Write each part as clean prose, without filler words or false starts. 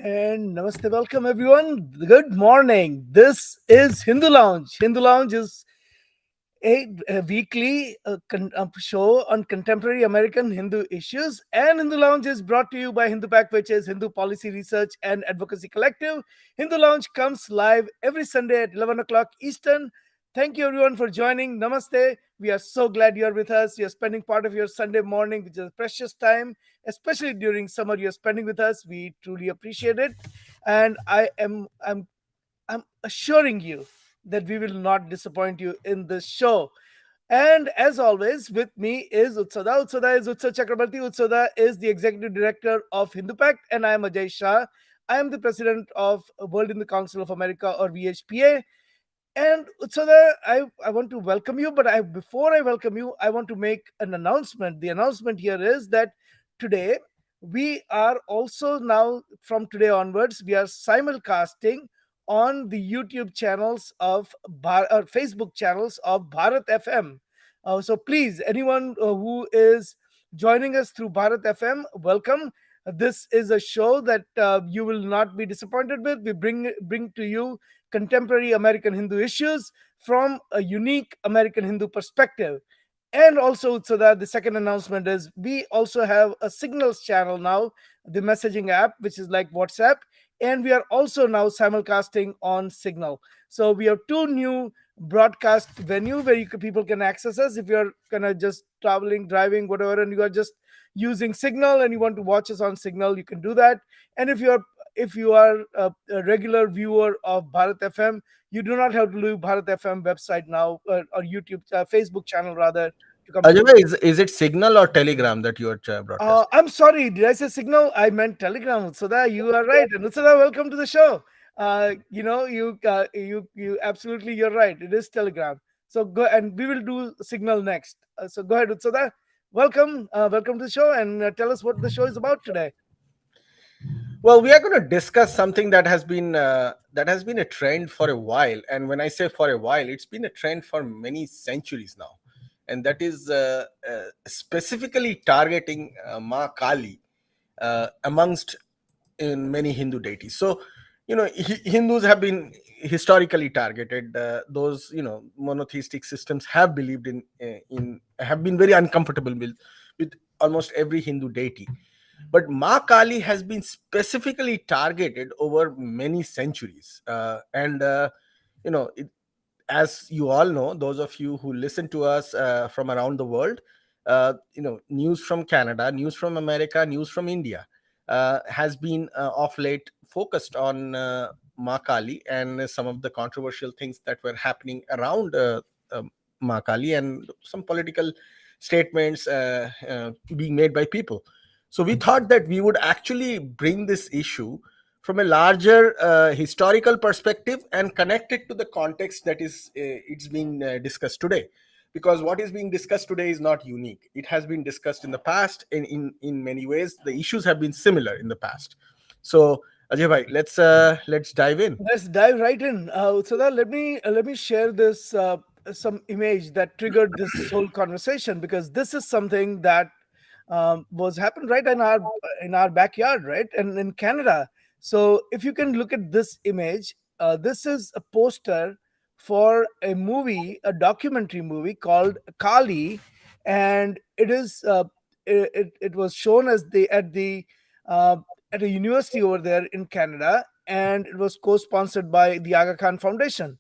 And namaste, welcome everyone. Good morning. This is Hindu Lounge. Hindu Lounge is a weekly show on contemporary American Hindu issues. And Hindu Lounge is brought to you by Hindu Pack, which is Hindu Policy Research and Advocacy Collective. Hindu Lounge comes live every Sunday at 11 o'clock Eastern. Thank you everyone for joining. Namaste. We are so glad you are with us. You are spending part of your Sunday morning, which is a precious time, especially during summer. You are spending with us. We truly appreciate it, and I'm assuring you that we will not disappoint you in this show. And as always, with me is Utsada. Utsada is Utsav Chakrabarti. Utsada is the executive director of Hindu Pact, and I am Ajay Shah. I am the president of World Hindu Council of America, or VHPA. And Utsada, I want to welcome you, but before I welcome you, I want to make an announcement. The announcement here is that today we are also now, from today onwards, we are simulcasting on the YouTube channels of or Facebook channels of Bharat FM. So please, anyone who is joining us through Bharat FM, welcome. This is a show that you will not be disappointed with. We bring to you contemporary American Hindu issues from a unique American Hindu perspective. And also, so that the second announcement is we also have a Signals channel now, the messaging app, which is like WhatsApp. And we are also now simulcasting on Signal. So we have two new broadcast venue where people can access us. If you're kind of just traveling, driving, whatever, and you are just using Signal and you want to watch us on Signal, you can do that. And if you are a regular viewer of Bharat FM, you do not have to leave Bharat FM website now, or YouTube, Facebook channel rather, to come to. Ajay, is it Signal or Telegram that you are broadcasting? I'm sorry, did I say Signal? I meant Telegram. Utsada, you are right. And Utsada, welcome to the show. You absolutely, you're right. It is Telegram. So go, and we will do Signal next. So go ahead, Utsada. Welcome to the show, and tell us what the show is about today. Well, we are going to discuss something that has been a trend for a while, and when I say for a while, it's been a trend for many centuries now, and that is specifically targeting Maa Kali amongst in many Hindu deities. So, Hindus have been historically targeted. Those monotheistic systems have believed in have been very uncomfortable with almost every Hindu deity. But Ma Kali has been specifically targeted over many centuries, and as you all know, those of you who listen to us from around the world, news from Canada, news from America, news from India has been of late focused on Ma Kali and some of the controversial things that were happening around Ma Kali, and some political statements being made by people. So we thought that we would actually bring this issue from a larger historical perspective and connect it to the context that is it's being discussed today, because what is being discussed today is not unique. It has been discussed in the past, and in many ways the issues have been similar in the past. So Ajay bhai, let's dive in. Let's dive right in. Utsada, let me share this some image that triggered this whole conversation, because this is something that was happened right in our backyard, right, and in Canada. So if you can look at this image, this is a poster for a movie, a documentary movie called Kali, and it was shown as the uh, at a university over there in Canada, and it was co-sponsored by the Aga Khan Foundation.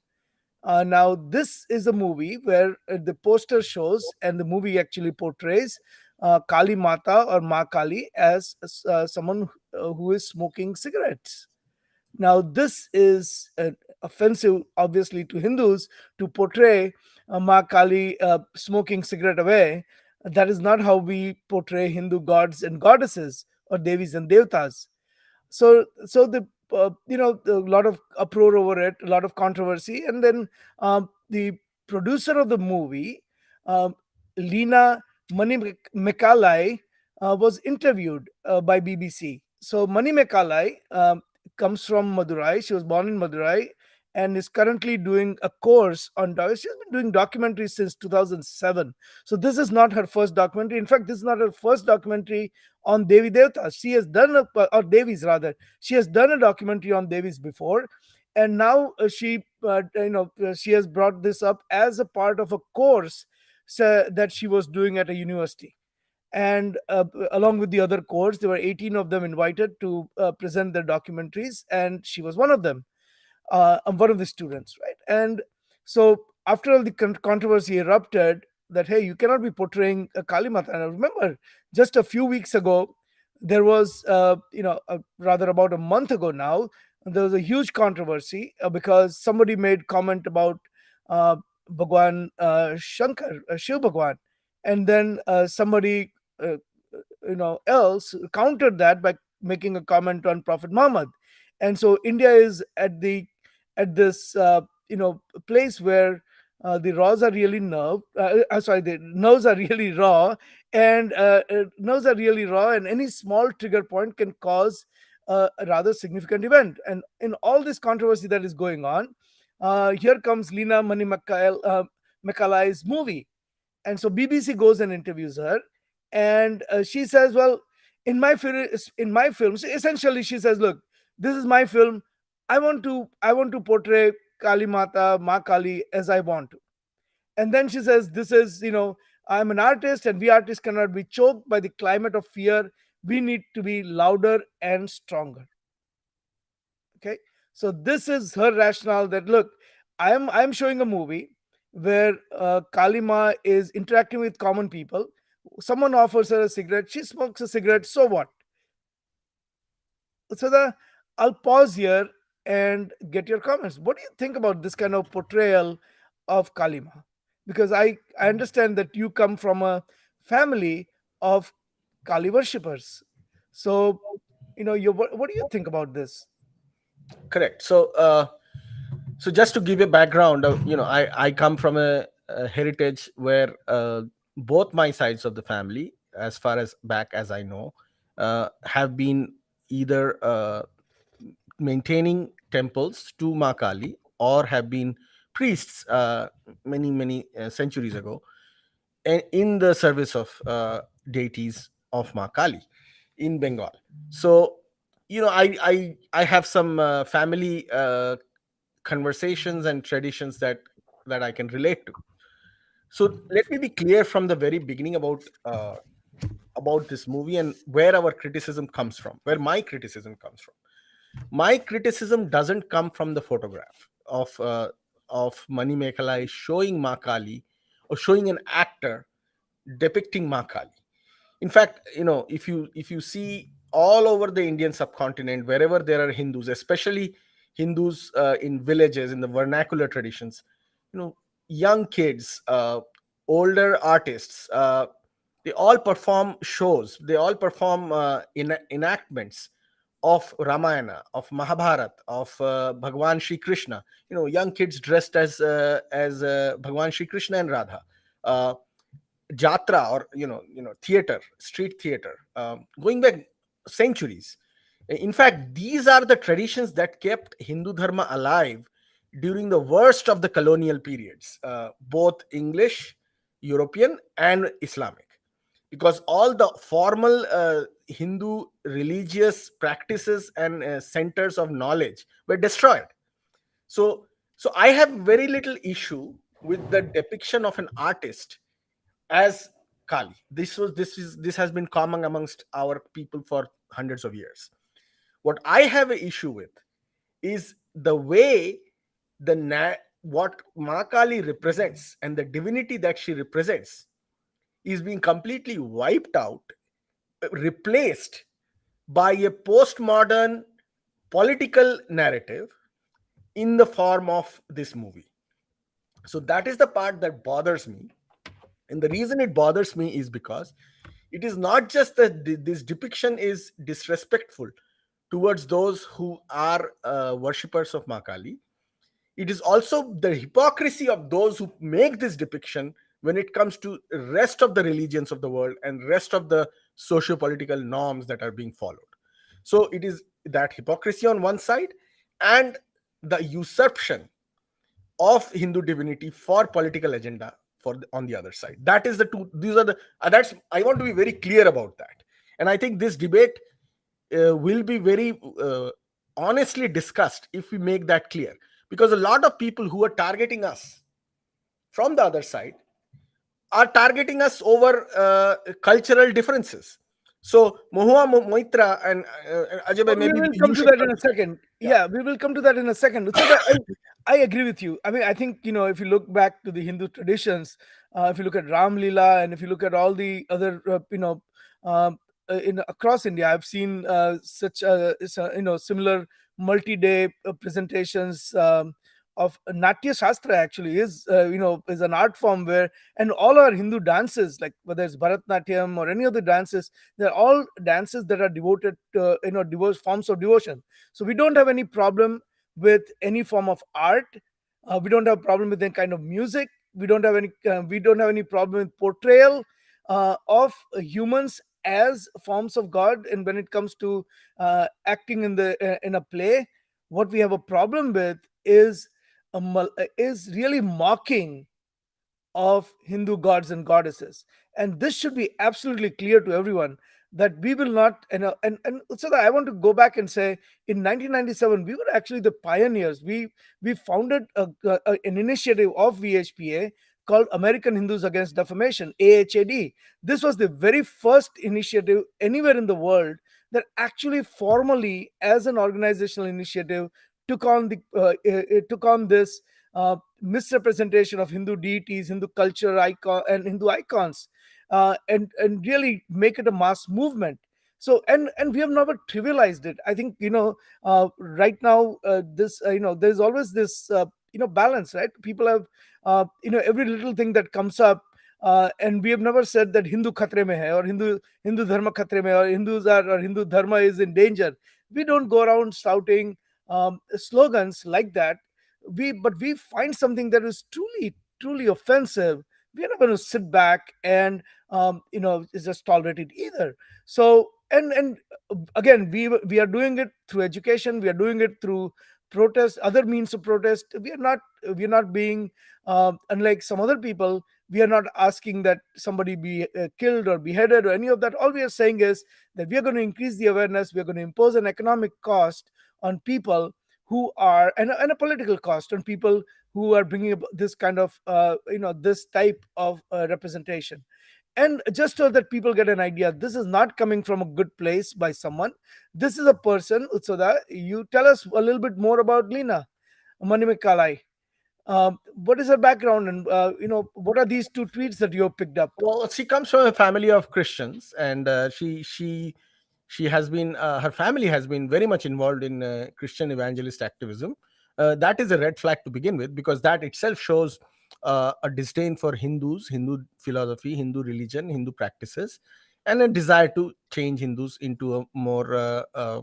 Now, this is a movie where the poster shows and the movie actually portrays Kali Mata or Maa Kali as someone who is smoking cigarettes. Now, this is offensive, obviously, to Hindus to portray Maa Kali smoking cigarette away. That is not how we portray Hindu gods and goddesses or devis and devtas. So the a lot of uproar over it, a lot of controversy, and then the producer of the movie, um, Lena Mani Mekalai, was interviewed by BBC. So Mani Mekalai comes from Madurai. She was born in Madurai and is currently doing a course on she's been doing documentaries since 2007. So this is not her first documentary. In fact, this is not her first documentary on Devi Devtas. She has done or Devis rather. She has done a documentary on Devis before, and now she has brought this up as a part of a course that she was doing at a university. And along with the other course, there were 18 of them invited to present their documentaries, and she was one of them. I'm one of the students, right? And so after all the controversy erupted that hey, you cannot be portraying a Kali Mata. And I remember just a few weeks ago, there was, rather about a month ago now, there was a huge controversy because somebody made comment about uh, Bhagwan Shankar, Shiv Bhagwan, and then somebody uh, else countered that by making a comment on Prophet Muhammad. And so India is at this place where the raws are really sorry, the nerves are really raw, and nerves are really raw, and any small trigger point can cause a rather significant event. And in all this controversy that is going on, here comes Lena Mani Makalai's movie, and so BBC goes and interviews her, and she says, "Well, in my films, essentially, she says, look, this is my film. I want to portray Kali Mata, Ma Kali as I want to." And then she says, "This is, I'm an artist, and we artists cannot be choked by the climate of fear. We need to be louder and stronger." Okay, so this is her rationale that look, I'm showing a movie where Kalima is interacting with common people. Someone offers her a cigarette, she smokes a cigarette, so what? So the I'll pause here and get your comments. What do you think about this kind of portrayal of Kalima? Because I understand that you come from a family of Kali worshippers. So, what do you think about this? Correct. So just to give a background, I come from a heritage where both my sides of the family, as far as back as I know, have been either maintaining temples to Ma Kali or have been priests many centuries ago, in the service of deities of Ma Kali in Bengal. So I have some family conversations and traditions that I can relate to. So let me be clear from the very beginning about this movie and where our criticism comes from, where my criticism comes from. My criticism doesn't come from the photograph of Mani Mekalai showing Ma Kali or showing an actor depicting Ma Kali. In fact, if you see all over the Indian subcontinent, wherever there are Hindus, especially Hindus in villages, in the vernacular traditions, you know young kids, older artists, they all perform shows, they all perform enactments of Ramayana, of Mahabharat, of Bhagwan Shri Krishna. Young kids dressed as Bhagwan Shri Krishna and Radha. Jatra, or theater, street theater, going back centuries. In fact, these are the traditions that kept Hindu dharma alive during the worst of the colonial periods, both English, European, and Islamic. because all the formal Hindu religious practices and centers of knowledge were destroyed. So so I have very little issue with the depiction of an artist as Kali. This has been common amongst our people for hundreds of years. What I have an issue with is the way what Maa Kali represents and the divinity that she represents is being completely wiped out, replaced by a postmodern political narrative in the form of this movie. So that is the part that bothers me. And the reason it bothers me is because it is not just that this depiction is disrespectful towards those who are worshippers of Makali. It is also the hypocrisy of those who make this depiction when it comes to rest of the religions of the world and rest of the socio-political norms that are being followed. So it is that hypocrisy on one side and the usurpation of Hindu divinity for political agenda on the other side. That is the two. These are the. That's I want to be very clear about that, and I think this debate will be very honestly discussed if we make that clear, because a lot of people who are targeting us from the other side are targeting us over cultural differences. So Mohua Moitra and Ajay bhai, We maybe will come you to should that in a continue. second. Yeah. Yeah, we will come to that in a second. So that I agree with you. I mean, I think, if you look back to the Hindu traditions, if you look at Ram Leela, and if you look at all the other, in across India, I've seen similar multi-day presentations of Natya Shastra. Actually, is an art form where, and all our Hindu dances, like whether it's Bharatnatyam or any other dances, they're all dances that are devoted to, diverse forms of devotion. So we don't have any problem with any form of art. We don't have a problem with any kind of music. We don't have any problem with portrayal of humans as forms of God. And when it comes to acting in a play, what we have a problem with is really mocking of Hindu gods and goddesses. And this should be absolutely clear to everyone that we will not. And so that I want to go back and say, in 1997, we were actually the pioneers. We founded an initiative of VHPA called American Hindus Against Defamation, AHAD. This was the very first initiative anywhere in the world that actually formally, as an organizational initiative, took on this misrepresentation of Hindu deities, Hindu culture icon, and Hindu icons, and really make it a mass movement. So, and we have never trivialized it. I think, right now, this there's always this balance, right? People have every little thing that comes up. And we have never said that Hindu khatre mein hai, or Hindu dharma khatre mein, or Hindu dharma is in danger. We don't go around shouting slogans like that. But we find something that is truly offensive. We are not going to sit back and just tolerate it either. So, and again, we are doing it through education. We are doing it through protest, other means of protest. We are not being unlike some other people. We are not asking that somebody be killed or beheaded or any of that. All we are saying is that we are going to increase the awareness. We are going to impose an economic cost on people who are, and a political cost on people who are bringing up this kind of this type of representation. And just so that people get an idea, this is not coming from a good place by someone. This is a person. Utsoda, you tell us a little bit more about Lena Manimikalai. What is her background, and what are these two tweets that you have picked up? Well, she comes from a family of Christians, and she has been her family has been very much involved in Christian evangelist activism. That is a red flag to begin with, because that itself shows a disdain for Hindus, Hindu philosophy, Hindu religion, Hindu practices, and a desire to change Hindus into a more uh,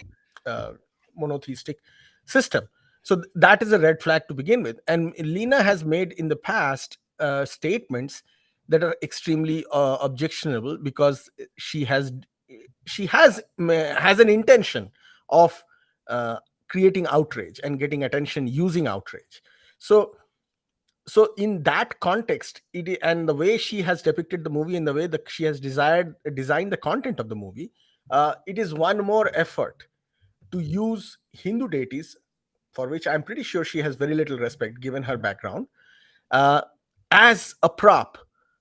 monotheistic system. So that is a red flag to begin with. And Lena has made in the past statements that are extremely objectionable, because she has an intention of creating outrage and getting attention using outrage. So So in that context, and the way she has depicted the movie, and the way that she has designed the content of the movie, it is one more effort to use Hindu deities, for which I'm pretty sure she has very little respect given her background, uh, as a prop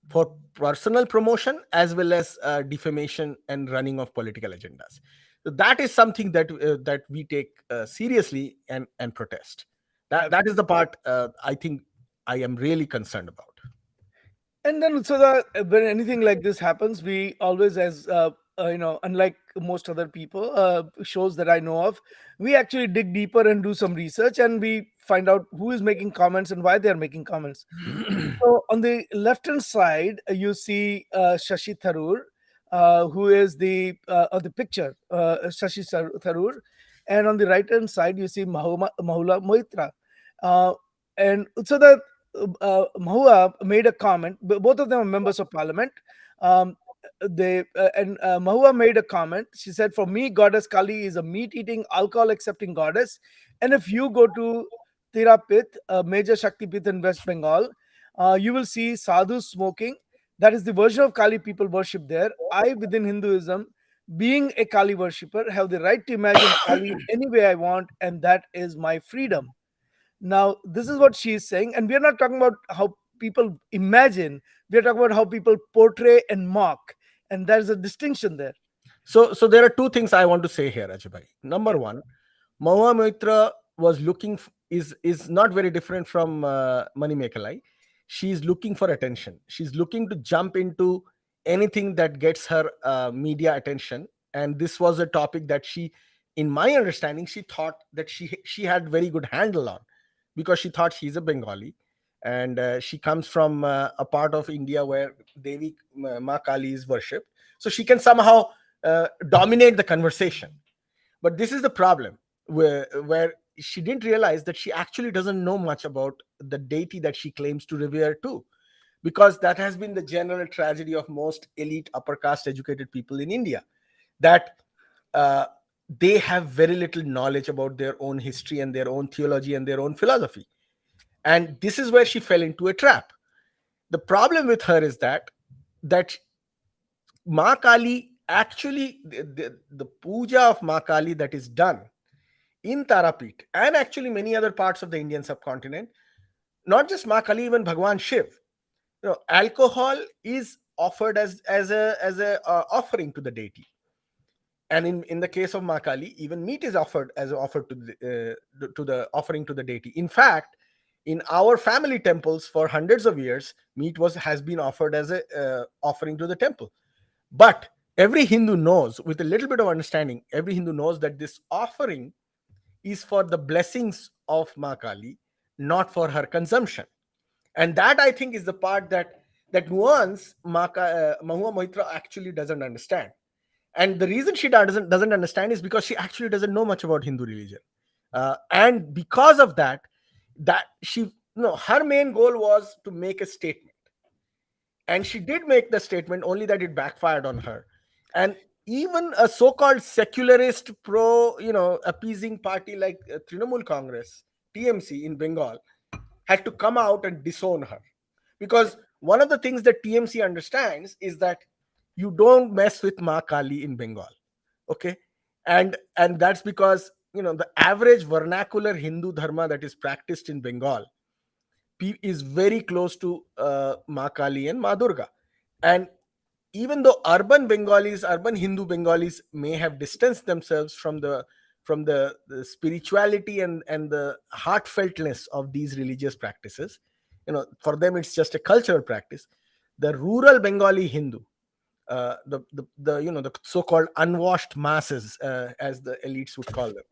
for personal promotion as well as defamation and running of political agendas. So that is something that we take seriously and protest. That is the part I think I am really concerned about. And then so that when anything like this happens, we always, as unlike most other people, shows that I know of, we actually dig deeper and do some research, and we find out who is making comments and why they are making comments. So on the left hand side, you see Shashi Tharoor, who is the of the picture, Shashi Tharoor, and on the right hand side you see Mahula Moitra, uh, and so the Mahua made a comment. Both of them are members of parliament. Um, they and Mahua made a comment. She said, "For me, Goddess Kali is a meat-eating, alcohol-accepting goddess, and if you go to Tirapit, a major Shakti Pith in West Bengal, you will see sadhus smoking. That is the version of Kali people worship there. I, within Hinduism, being a Kali worshipper, have the right to imagine Kali any way I want, and that is my freedom." Now, this is what she is saying, and we are not talking about how people imagine, we are talking about how people portray and mock, and there's a distinction there. So there are two things I want to say here, Ajay. Number Yeah. one, Mahua Moitra was is not very different from Mani Mekalai. She's looking for attention. She's looking to jump into anything that gets her media attention. And this was a topic that she, in my understanding, she thought that she had very good handle on, because she thought she's a Bengali, and she comes from a part of India where Devi Maa Kali is worshipped, so she can somehow dominate the conversation. But this is the problem, where she didn't realize that she actually doesn't know much about the deity that she claims to revere too, because that has been the general tragedy of most elite upper caste educated people in India, that uh, they have very little knowledge about their own history and their own theology and their own philosophy. And this is where she fell into a trap. The problem with her is that Ma Kali, actually, the puja of Ma Kali that is done in Tarapit and actually many other parts of the Indian subcontinent, not just Ma Kali, even Bhagwan Shiv, alcohol is offered as a offering to the deity. And in the case of Ma Kali, even meat is offered as an offer to the offering to the deity. In fact, in our family temples for hundreds of years, meat has been offered as a offering to the temple. But every Hindu knows, with a little bit of understanding, every Hindu knows that this offering is for the blessings of Ma Kali, not for her consumption. And that, I think, is the part that nuance Mahua Moitra actually doesn't understand. And the reason she doesn't understand is because she actually doesn't know much about Hindu religion, and because of that, that she no her main goal was to make a statement, and she did make the statement, only that it backfired on her. And even a so-called secularist pro appeasing party like Trinamool Congress, TMC in Bengal, had to come out and disown her, because one of the things that TMC understands is that you don't mess with Ma Kali in Bengal. Okay. And that's because the average vernacular Hindu dharma that is practiced in Bengal is very close to Ma Kali and Ma Durga. And even though urban Hindu Bengalis may have distanced themselves from the spirituality and the heartfeltness of these religious practices, for them it's just a cultural practice. The rural Bengali Hindu, the so-called unwashed masses, as the elites would call them,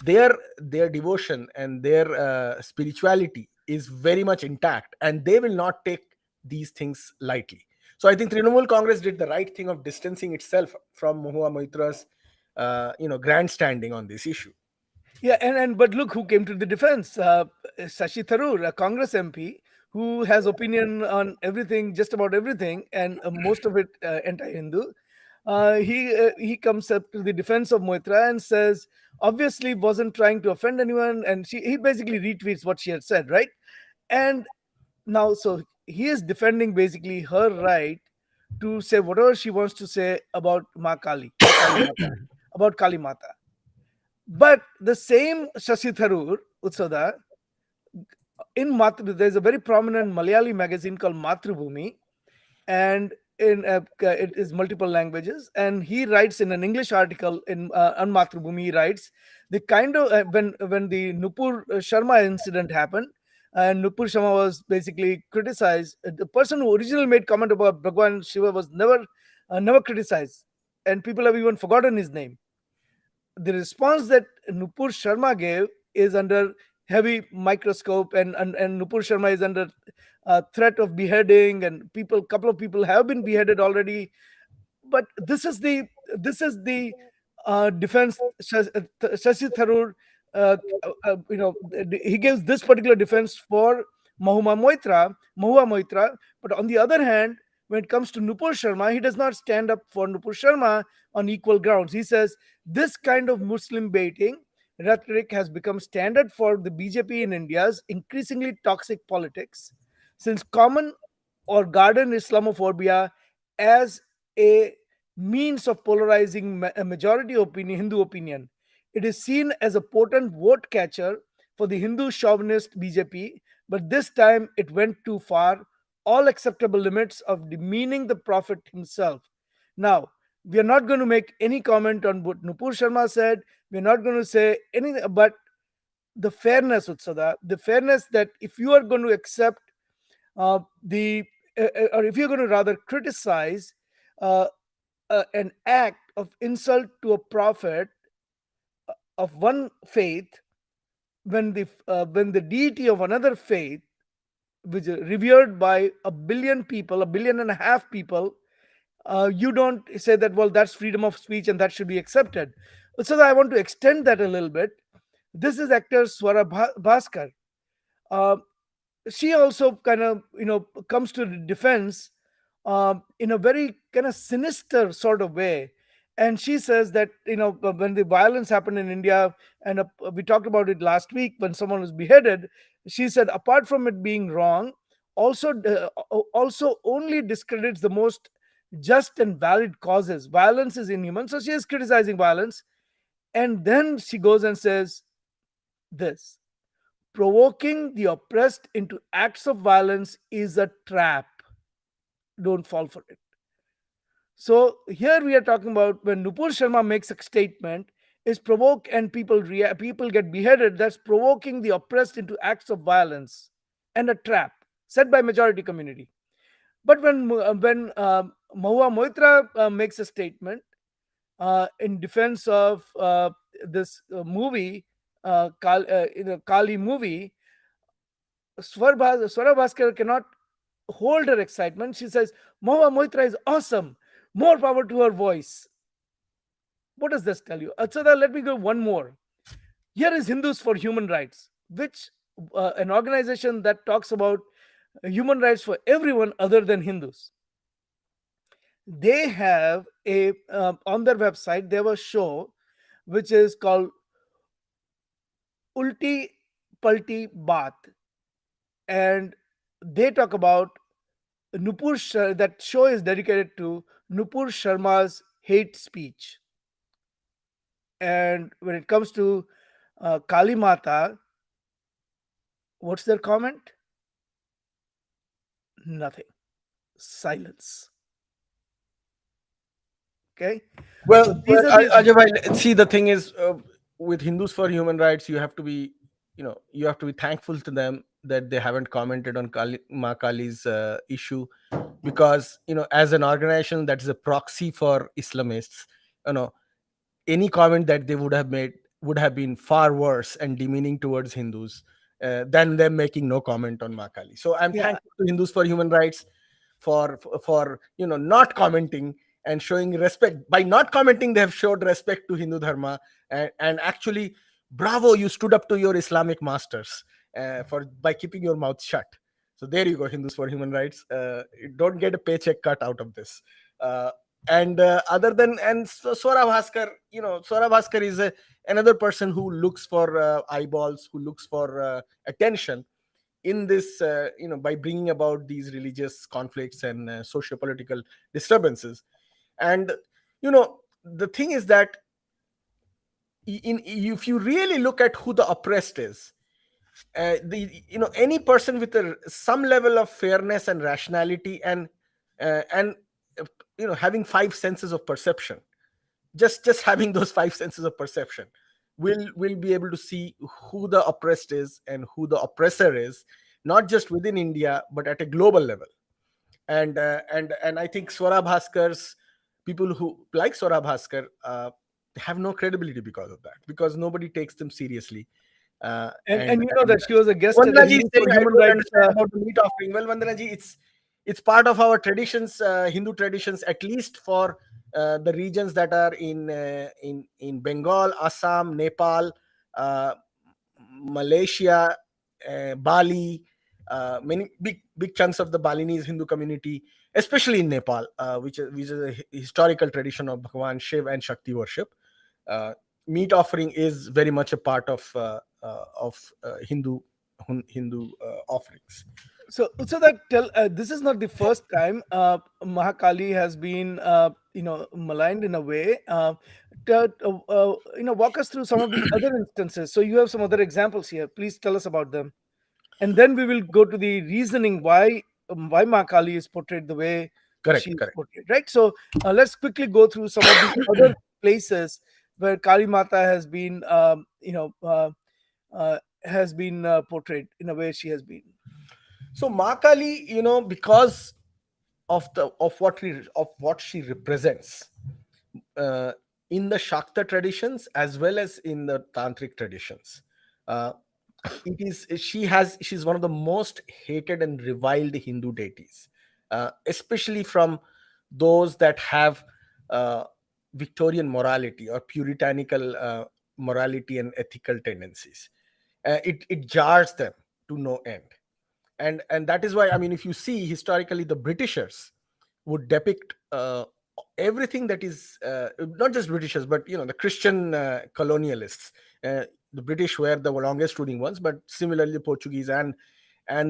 their devotion and their spirituality is very much intact, and they will not take these things lightly. So I think Trinamool Congress did the right thing of distancing itself from Mahua Moitra's grandstanding on this issue. Yeah, and but look who came to the defense. Shashi Tharoor, a Congress MP who has opinion on everything, just about everything, and most of it anti-Hindu. He comes up to the defense of Moitra and says, obviously wasn't trying to offend anyone, and he basically retweets what she had said, right? And Now, so he is defending basically her right to say whatever she wants to say about Ma Kali or Kali Mata, about Kali Mata. But the same Shashi Tharoor Utsada in Matru, there's a very prominent Malayali magazine called Matrubhumi, and in it is multiple languages. And he writes in an English article in on Matrubhumi. He writes the kind of when the Nupur Sharma incident happened, and Nupur Sharma was basically criticized. The person who originally made comment about Bhagwan Shiva was never criticized, and people have even forgotten his name. The response that Nupur Sharma gave is under heavy microscope, and Nupur Sharma is under threat of beheading, and couple of people have been beheaded already. But this is the defense. Shashi Tharoor, he gives this particular defense for Mahua Moitra. But on the other hand, when it comes to Nupur Sharma, he does not stand up for Nupur Sharma on equal grounds. He says this kind of Muslim baiting rhetoric has become standard for the BJP in India's increasingly toxic politics, since common or garden Islamophobia as a means of polarizing a majority opinion, Hindu opinion. It is seen as a potent vote catcher for the Hindu chauvinist BJP, but this time it went too far, all acceptable limits of demeaning the Prophet himself. Now, we are not going to make any comment on what Nupur Sharma said. We are not going to say anything, but the fairness, Utsada, the fairness that if you are going to accept the or if you're going to rather criticize uh, an act of insult to a prophet of one faith, when the deity of another faith, which is revered by a billion people, a billion and a half people, you don't say that, well, that's freedom of speech and that should be accepted. So I want to extend that a little bit. This is actor Swara Bhaskar. Uh, she also kind of comes to the defense in a very kind of sinister sort of way, and she says that when the violence happened in India, and we talked about it last week when someone was beheaded, she said apart from it being wrong, also only discredits the most just and valid causes. Violence is inhuman, so she is criticizing violence, and then she goes and says this: provoking the oppressed into acts of violence is a trap. Don't fall for it. So here we are talking about when Nupur Sharma makes a statement, is provoke and people get beheaded. That's provoking the oppressed into acts of violence and a trap set by majority community. But when Mahua Moitra makes a statement in defense of this movie, Kali movie, Swara Bhaskar cannot hold her excitement. She says, Mahua Moitra is awesome. More power to her voice. What does this tell you? Achada, let me go one more. Here is Hindus for Human Rights, which an organization that talks about human rights for everyone other than Hindus. They have on their website, they have a show which is called Ulti Palti Baat. And they talk about that show is dedicated to Nupur Sharma's hate speech. And when it comes to Kali Mata, what's their comment? Nothing. Silence. Okay. So these are the Ajay bhai, see, the thing is, with Hindus for Human Rights, you have to be, you have to be thankful to them that they haven't commented on Ma Kali's issue, because as an organization that is a proxy for Islamists, you know, any comment that they would have made would have been far worse and demeaning towards Hindus than them making no comment on Ma Kali. So I'm yeah thankful to Hindus for Human Rights for not commenting and showing respect. By not commenting, they have showed respect to Hindu dharma, and actually, bravo, you stood up to your Islamic masters for by keeping your mouth shut. So there you go, Hindus for Human Rights. You don't get a paycheck cut out of this. And other than and Swara Bhaskar, Swara Bhaskar is another person who looks for eyeballs, who looks for attention. in this, by bringing about these religious conflicts and socio-political disturbances. And the thing is that, if you really look at who the oppressed is, the any person with some level of fairness and rationality, and uh, having five senses of perception, just having those five senses of perception, will be able to see who the oppressed is and who the oppressor is, not just within India but at a global level. And I think Swara Bhaskar's, people who like Swara Bhaskar have no credibility because of that, because nobody takes them seriously. And you know And that she was a guest at the Vandana ji is Hindu saying, for I Human don't Rights. understand about the meat offering. Well, Vandana ji, it's part of our traditions, Hindu traditions, at least for the regions that are in Bengal, Assam, Nepal, uh, Malaysia, Bali, many big chunks of the Balinese Hindu community, especially in Nepal, which is a historical tradition of Bhagwan Shiv and Shakti worship. Uh, Meat offering is very much a part of Hindu offerings. So that tell this is not the first time Mahakali has been maligned in a way. Walk us through some of the other instances. So you have some other examples here. Please tell us about them, and then we will go to the reasoning why Mahakali is portrayed the way she Correct, is correct. portrayed. Right. So let's quickly go through some of the other places where Kali Mata has been portrayed in a way she has been. So Maa Kali, because of what she represents, uh, in the Shakta traditions as well as in the Tantric traditions. Uh, she's one of the most hated and reviled Hindu deities, especially from those that have uh, Victorian morality or puritanical morality and ethical tendencies. It jars them to no end. And that is why, I mean, if you see historically, the Britishers would depict everything that is, not just Britishers, but the Christian colonialists. The British were the longest ruling ones, but similarly the Portuguese and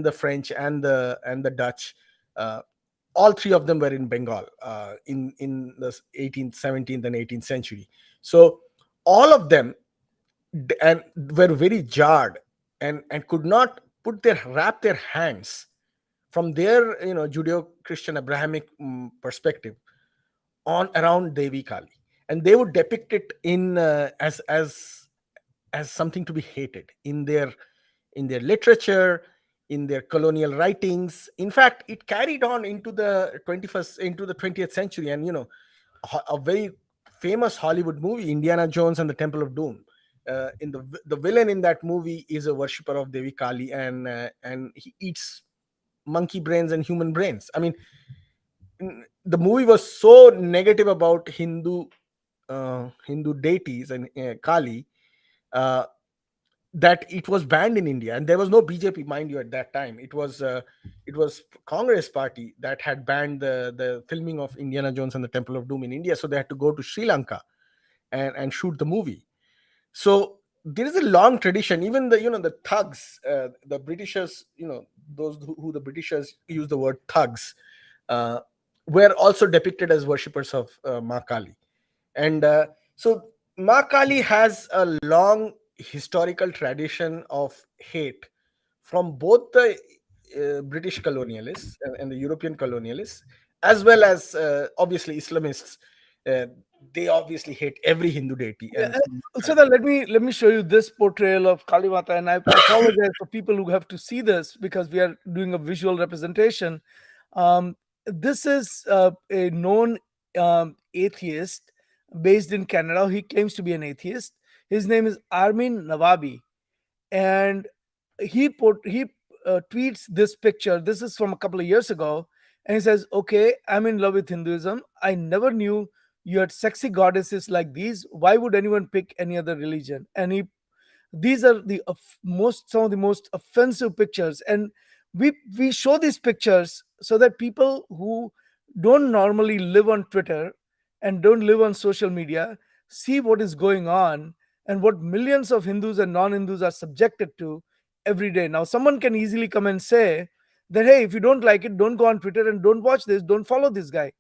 the French and the Dutch, uh, all three of them were in Bengal in the 18th, 17th, and 18th century. So all of them and were very jarred, and could not wrap their hands from their Judeo-Christian Abrahamic perspective on around Devi Kali, and they would depict it in as something to be hated in their literature, in their colonial writings. In fact, it carried on into the 20th century, and a very famous Hollywood movie, Indiana Jones and the Temple of Doom. In the villain in that movie is a worshipper of Devi Kali, and he eats monkey brains and human brains. I mean, the movie was so negative about Hindu deities and Kali, uh, that it was banned in India, and there was no BJP, mind you, at that time. It was Congress party that had banned the filming of Indiana Jones and the Temple of Doom in India, so they had to go to Sri Lanka and shoot the movie. So there is a long tradition. Even the thugs, the Britishers, those who the Britishers use the word thugs, uh, were also depicted as worshippers of Ma Kali. And Ma Kali has a long historical tradition of hate from both the British colonialists and the European colonialists, as well as obviously Islamists. Uh, they obviously hate every Hindu deity, Yeah, and so Ma so Kali. that let me show you this portrayal of Kalimata, and I apologize for people who have to see this because we are doing a visual representation. This is a known atheist based in Canada. He claims to be an atheist. His name is Armin Nawabi, and he tweets this picture. This is from a couple of years ago, and he says, "Okay, I'm in love with Hinduism. I never knew you had sexy goddesses like these. Why would anyone pick any other religion?" And these are some of the most offensive pictures, and we show these pictures so that people who don't normally live on Twitter and don't live on social media see what is going on and what millions of Hindus and non-Hindus are subjected to every day. Now, someone can easily come and say that, hey, if you don't like it, don't go on Twitter and don't watch this, don't follow this guy.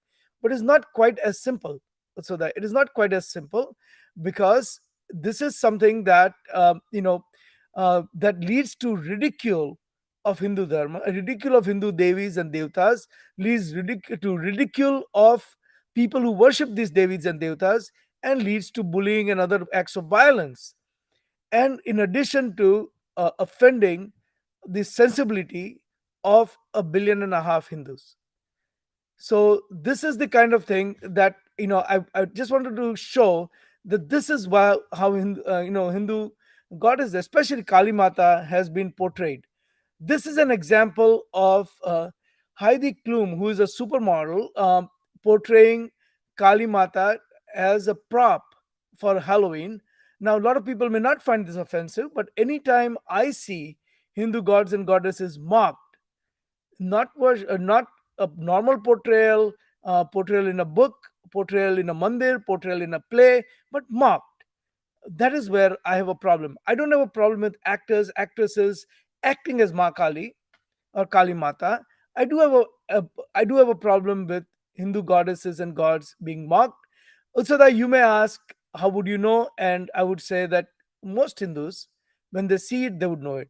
But it's not quite as simple. So that it is not quite as simple, because this is something that that leads to ridicule of Hindu dharma, ridicule of Hindu devis and devtas, leads to ridicule of people who worship these devis and devtas, and leads to bullying and other acts of violence. And in addition to offending the sensibility of 1.5 billion Hindus. So this is the kind of thing that I just wanted to show that this is why how Hindu goddess, especially Kali Mata, has been portrayed. This is an example of Heidi Klum, who is a supermodel, portraying Kali Mata as a prop for Halloween. Now, a lot of people may not find this offensive, but anytime I see Hindu gods and goddesses mocked, not a normal portrayal, portrayal in a book, portrayal in a mandir, portrayal in a play, but mocked, that is where I have a problem. I don't have a problem with actors, actresses acting as Maa Kali or Kali Mata. I do have I do have a problem with Hindu goddesses and gods being mocked. Also, that you may ask, how would you know? And I would say that most Hindus, when they see it, they would know it.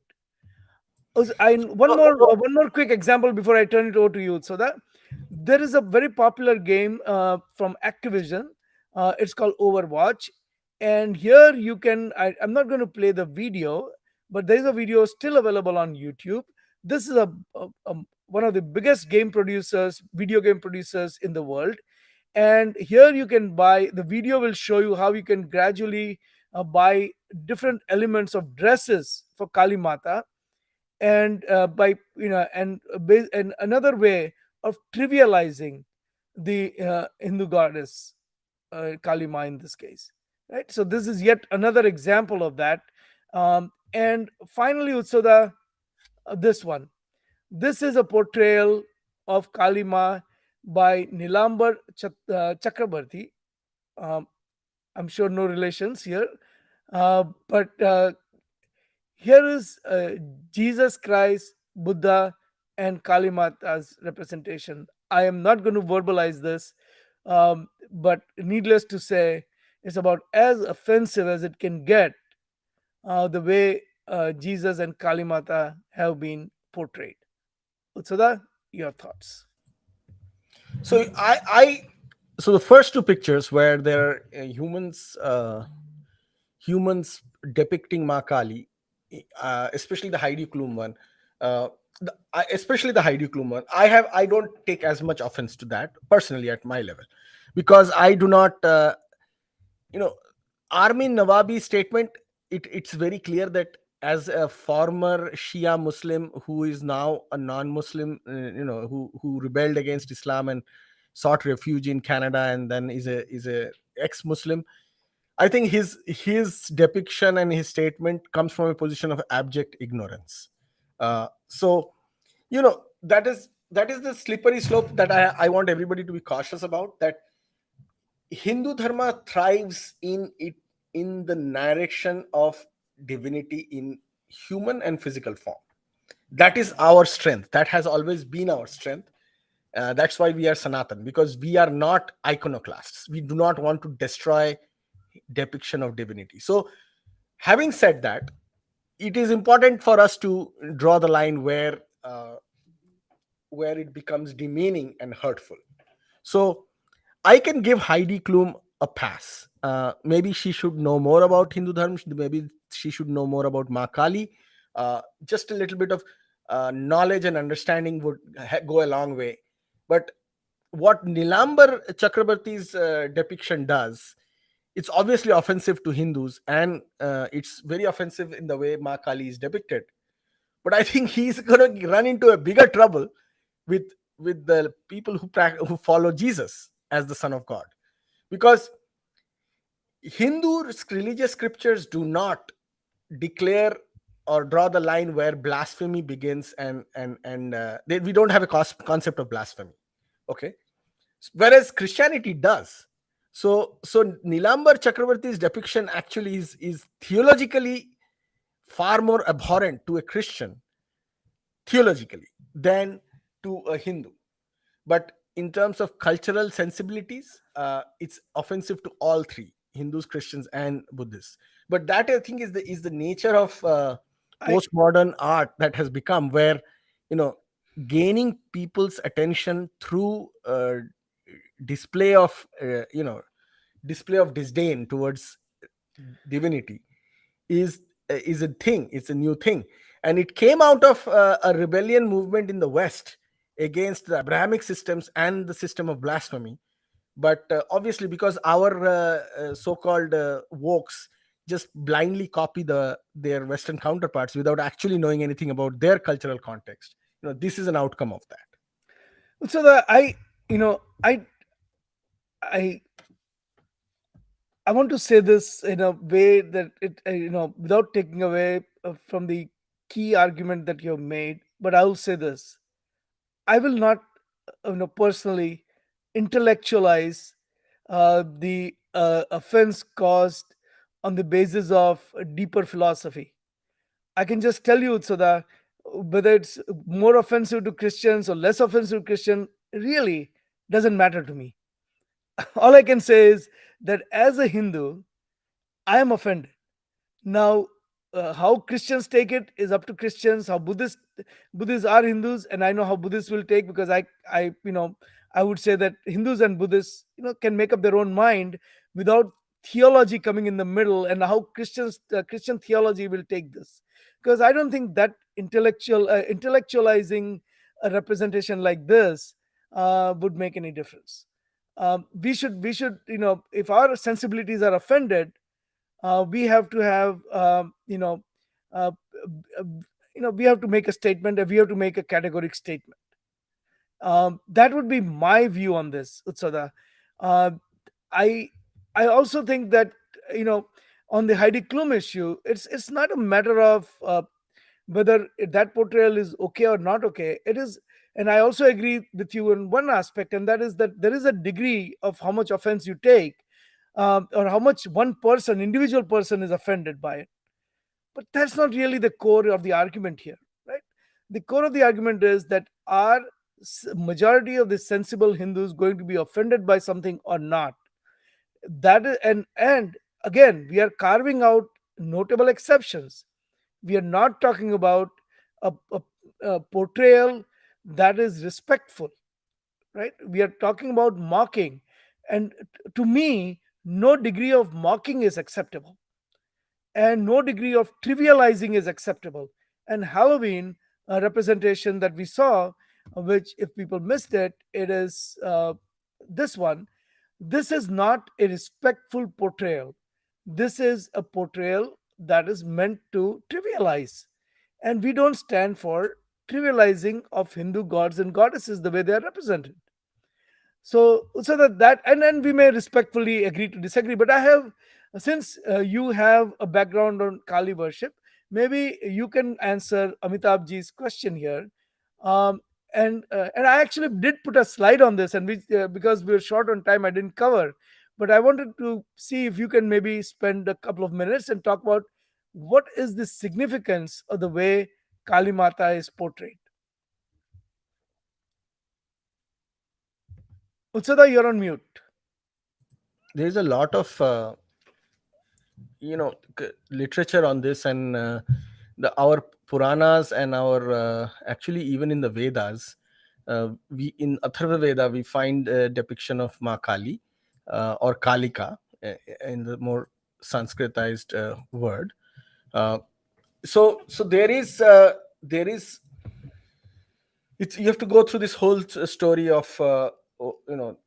One more quick example before I turn it over to you. So that there is a very popular game from Activision. It's called Overwatch, and here you can. I'm not going to play the video, but there is a video still available on YouTube. This is one of the biggest game producers, video game producers in the world, and here you can buy. The video will show you how you can gradually buy different elements of dresses for Kali Mata, and by and another way of trivializing the Hindu goddess Kali Ma in this case, right? So this is yet another example of that. And finally, Utsoda, this one. This is a portrayal of Kali Ma by Nilambar Chakrabarti. Um, I'm sure no relations here, but here is Jesus Christ, Buddha, and Kali Mata's representation. I am not going to verbalize this, but needless to say, it's about as offensive as it can get, the way Jesus and Kali Mata have been portrayed. Utsada, your thoughts? So so the first two pictures where there are humans depicting Ma Kali, especially the Heidi Klum one, especially the Heidi Klum one, I don't take as much offense to that personally at my level, because I do not, you know, Armin Nawabi's statement. It's very clear that as a former Shia Muslim who is now a non-Muslim, who rebelled against Islam and sought refuge in Canada and then is a ex-Muslim, I think his depiction and his statement comes from a position of abject ignorance. So that is the slippery slope that I want everybody to be cautious about. That Hindu dharma thrives in the narration of divinity in human and physical form. That is our strength. That has always been our strength. That's why we are Sanatan, because we are not iconoclasts. We do not want to destroy depiction of divinity. So, having said that, it is important for us to draw the line where it becomes demeaning and hurtful. So, I can give Heidi Klum a pass. Maybe she should know more about Hindu Dharma. Maybe she should know more about Ma Kali. Just a little bit of knowledge and understanding would go a long way. But what Nilambar Chakrabarti's depiction does, it's obviously offensive to Hindus, and it's very offensive in the way Ma Kali is depicted. But I think he's going to run into a bigger trouble with the people who follow Jesus as the Son of God, because Hindu religious scriptures do not declare or draw the line where blasphemy begins, and we don't have a concept of blasphemy. Okay, whereas Christianity does. So Nilambar Chakrabarti's depiction actually is theologically far more abhorrent to a Christian theologically than to a Hindu. But in terms of cultural sensibilities, it's offensive to all three: Hindus, Christians, and Buddhists. But that, I think, is the nature of I postmodern art that has become, where, you know, gaining people's attention through display of display of disdain towards divinity is a thing. It's a new thing, and it came out of a rebellion movement in the West against the Abrahamic systems and the system of blasphemy. But obviously, because our so-called wokes just blindly copy their Western counterparts without actually knowing anything about their cultural context, this is an outcome of that. so the you know I I want to say this in a way that it without taking away from the key argument that you have made, but I will say this: I will not personally intellectualize the offense caused on the basis of a deeper philosophy. I can just tell you, so that whether it's more offensive to Christians or less offensive to Christian really doesn't matter to me. All I can say is that as a Hindu, I am offended. Now, how Christians take it is up to Christians. How Buddhists are Hindus, and I know how Buddhists will take, because I would say that Hindus and Buddhists can make up their own mind without theology coming in the middle, and how Christian theology will take this, because I don't think that intellectualizing a representation like this would make any difference. We should if our sensibilities are offended, we have to have uh, we have to make a statement, we have to make a categoric statement. That would be my view on this, Utsada. uh, i I also think that you know on the Heidi Klum issue, it's not a matter of whether that portrayal is okay or not okay. It is, and I also agree with you in one aspect, and that is that there is a degree of how much offense you take, or how much one person, individual person, is offended by it. But that's not really the core of the argument here, right? The core of the argument is that are majority of the sensible Hindus going to be offended by something or not? That is, and again, we are carving out notable exceptions. We are not talking about a portrayal that is respectful, right? We are talking about mocking, and to me, no degree of mocking is acceptable, and no degree of trivializing is acceptable. And Halloween representation that we saw, which if people missed it, it is this one. This is not a respectful portrayal. This is a portrayal that is meant to trivialize, and we don't stand for trivializing of Hindu gods and goddesses the way they are represented. So that and then we may respectfully agree to disagree. But I have, since you have a background on Kali worship, maybe you can answer Amitabh ji's question here. um, and I actually did put a slide on this, and we because we were short on time, I didn't cover. But I wanted to see if you can maybe spend a couple of minutes and talk about what is the significance of the way Kali Mata is portrayed. Utsada, you're on mute. There's a lot of literature on this, and the our Puranas and our actually even in the Vedas, we in Atharva Veda we find a depiction of Ma Kali, or Kalika, in the more Sanskritized word. uh, so there is it's you have to go through this whole story of you know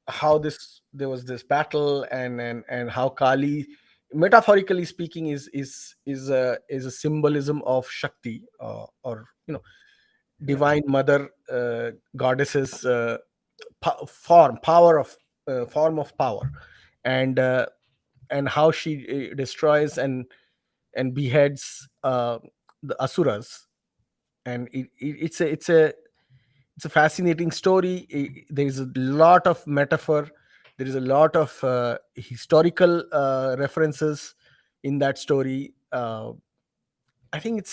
how this there was this battle, and how Kali, metaphorically speaking, is a symbolism of Shakti, or Right. divine mother, goddesses, form of power, and how she destroys and beheads the asuras. And it's a fascinating story. There is a lot of metaphor. There is a lot of historical references in that story. I think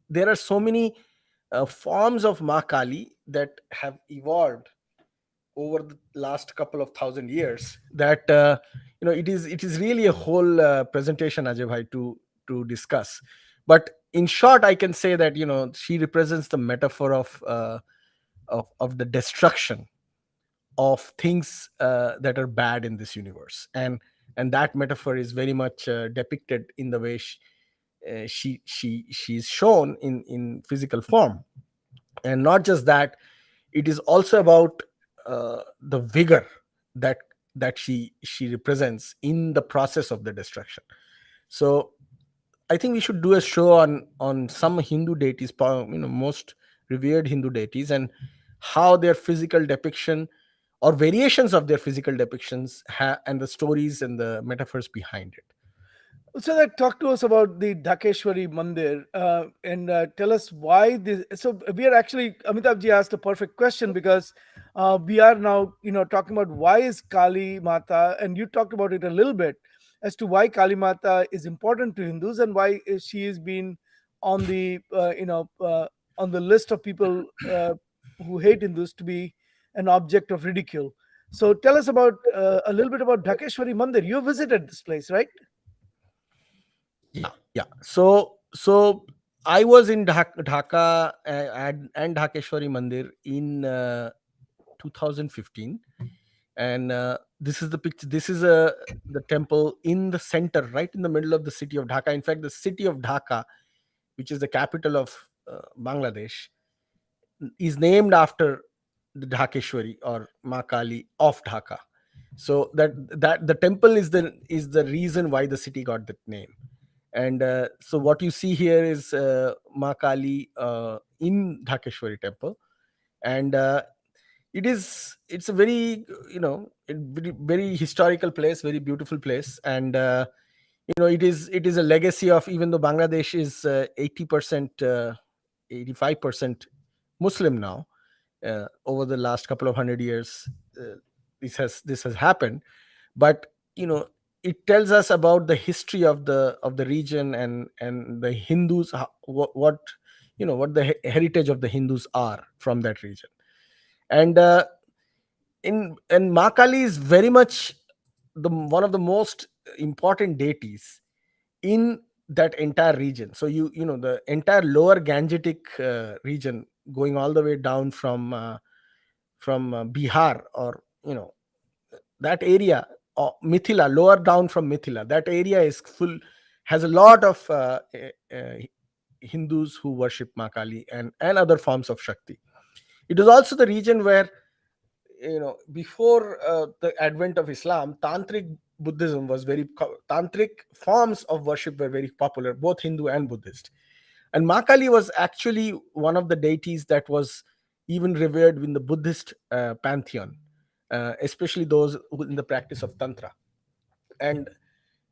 there are so many forms of Ma Kali that have evolved over the last couple of thousand years, that it is really a whole presentation, Ajay bhai, to discuss. But in short, I can say that she represents the metaphor of the destruction of things that are bad in this universe, and that metaphor is very much depicted in the way she's shown in physical form. And not just that, it is also about the vigor that she represents in the process of the destruction. So I think we should do a show on some Hindu deities, most revered Hindu deities, and how their physical depiction or variations of their physical depictions and the stories and the metaphors behind it. So that talk to us about the Dhakeshwari Mandir, and tell us why this. So we are actually, Amitabh ji asked a perfect question, because we are now talking about why is Kali Mata, and you talked about it a little bit as to why Kali Mata is important to Hindus, and why she has been on the on the list of people who hate Hindus to be an object of ridicule. So tell us about a little bit about Dhakeshwari Mandir. You visited this place, right? Yeah. So I was in Dhaka and Dhakeshwari Mandir in 2015, and this is the picture. This is the temple in the center, right in the middle of the city of Dhaka. In fact, the city of Dhaka, which is the capital of Bangladesh, is named after the Dhakeshwari or Ma Kali of Dhaka. So that the temple is the reason why the city got that name. And so what you see here is Ma Kali in Dhakeshwari temple, and it's a very very historical place, very beautiful place. And it is a legacy of, even though Bangladesh is 80%, 85% Muslim now, over the last couple of hundred years, uh, this has happened. But it tells us about the history of the region, and the Hindus, what the heritage of the Hindus are from that region. And in Ma Kali is very much the one of the most important deities in that entire region. So the entire lower Gangetic region, going all the way down from Bihar, or that area, Mithila, lower down from Mithila, that area is full, has a lot of Hindus who worship Ma Kali and other forms of Shakti. It is also the region where, before the advent of Islam, Tantric Buddhism was Tantric forms of worship were very popular, both Hindu and Buddhist. And Ma Kali was actually one of the deities that was even revered in the Buddhist pantheon, especially those in the practice of Tantra. And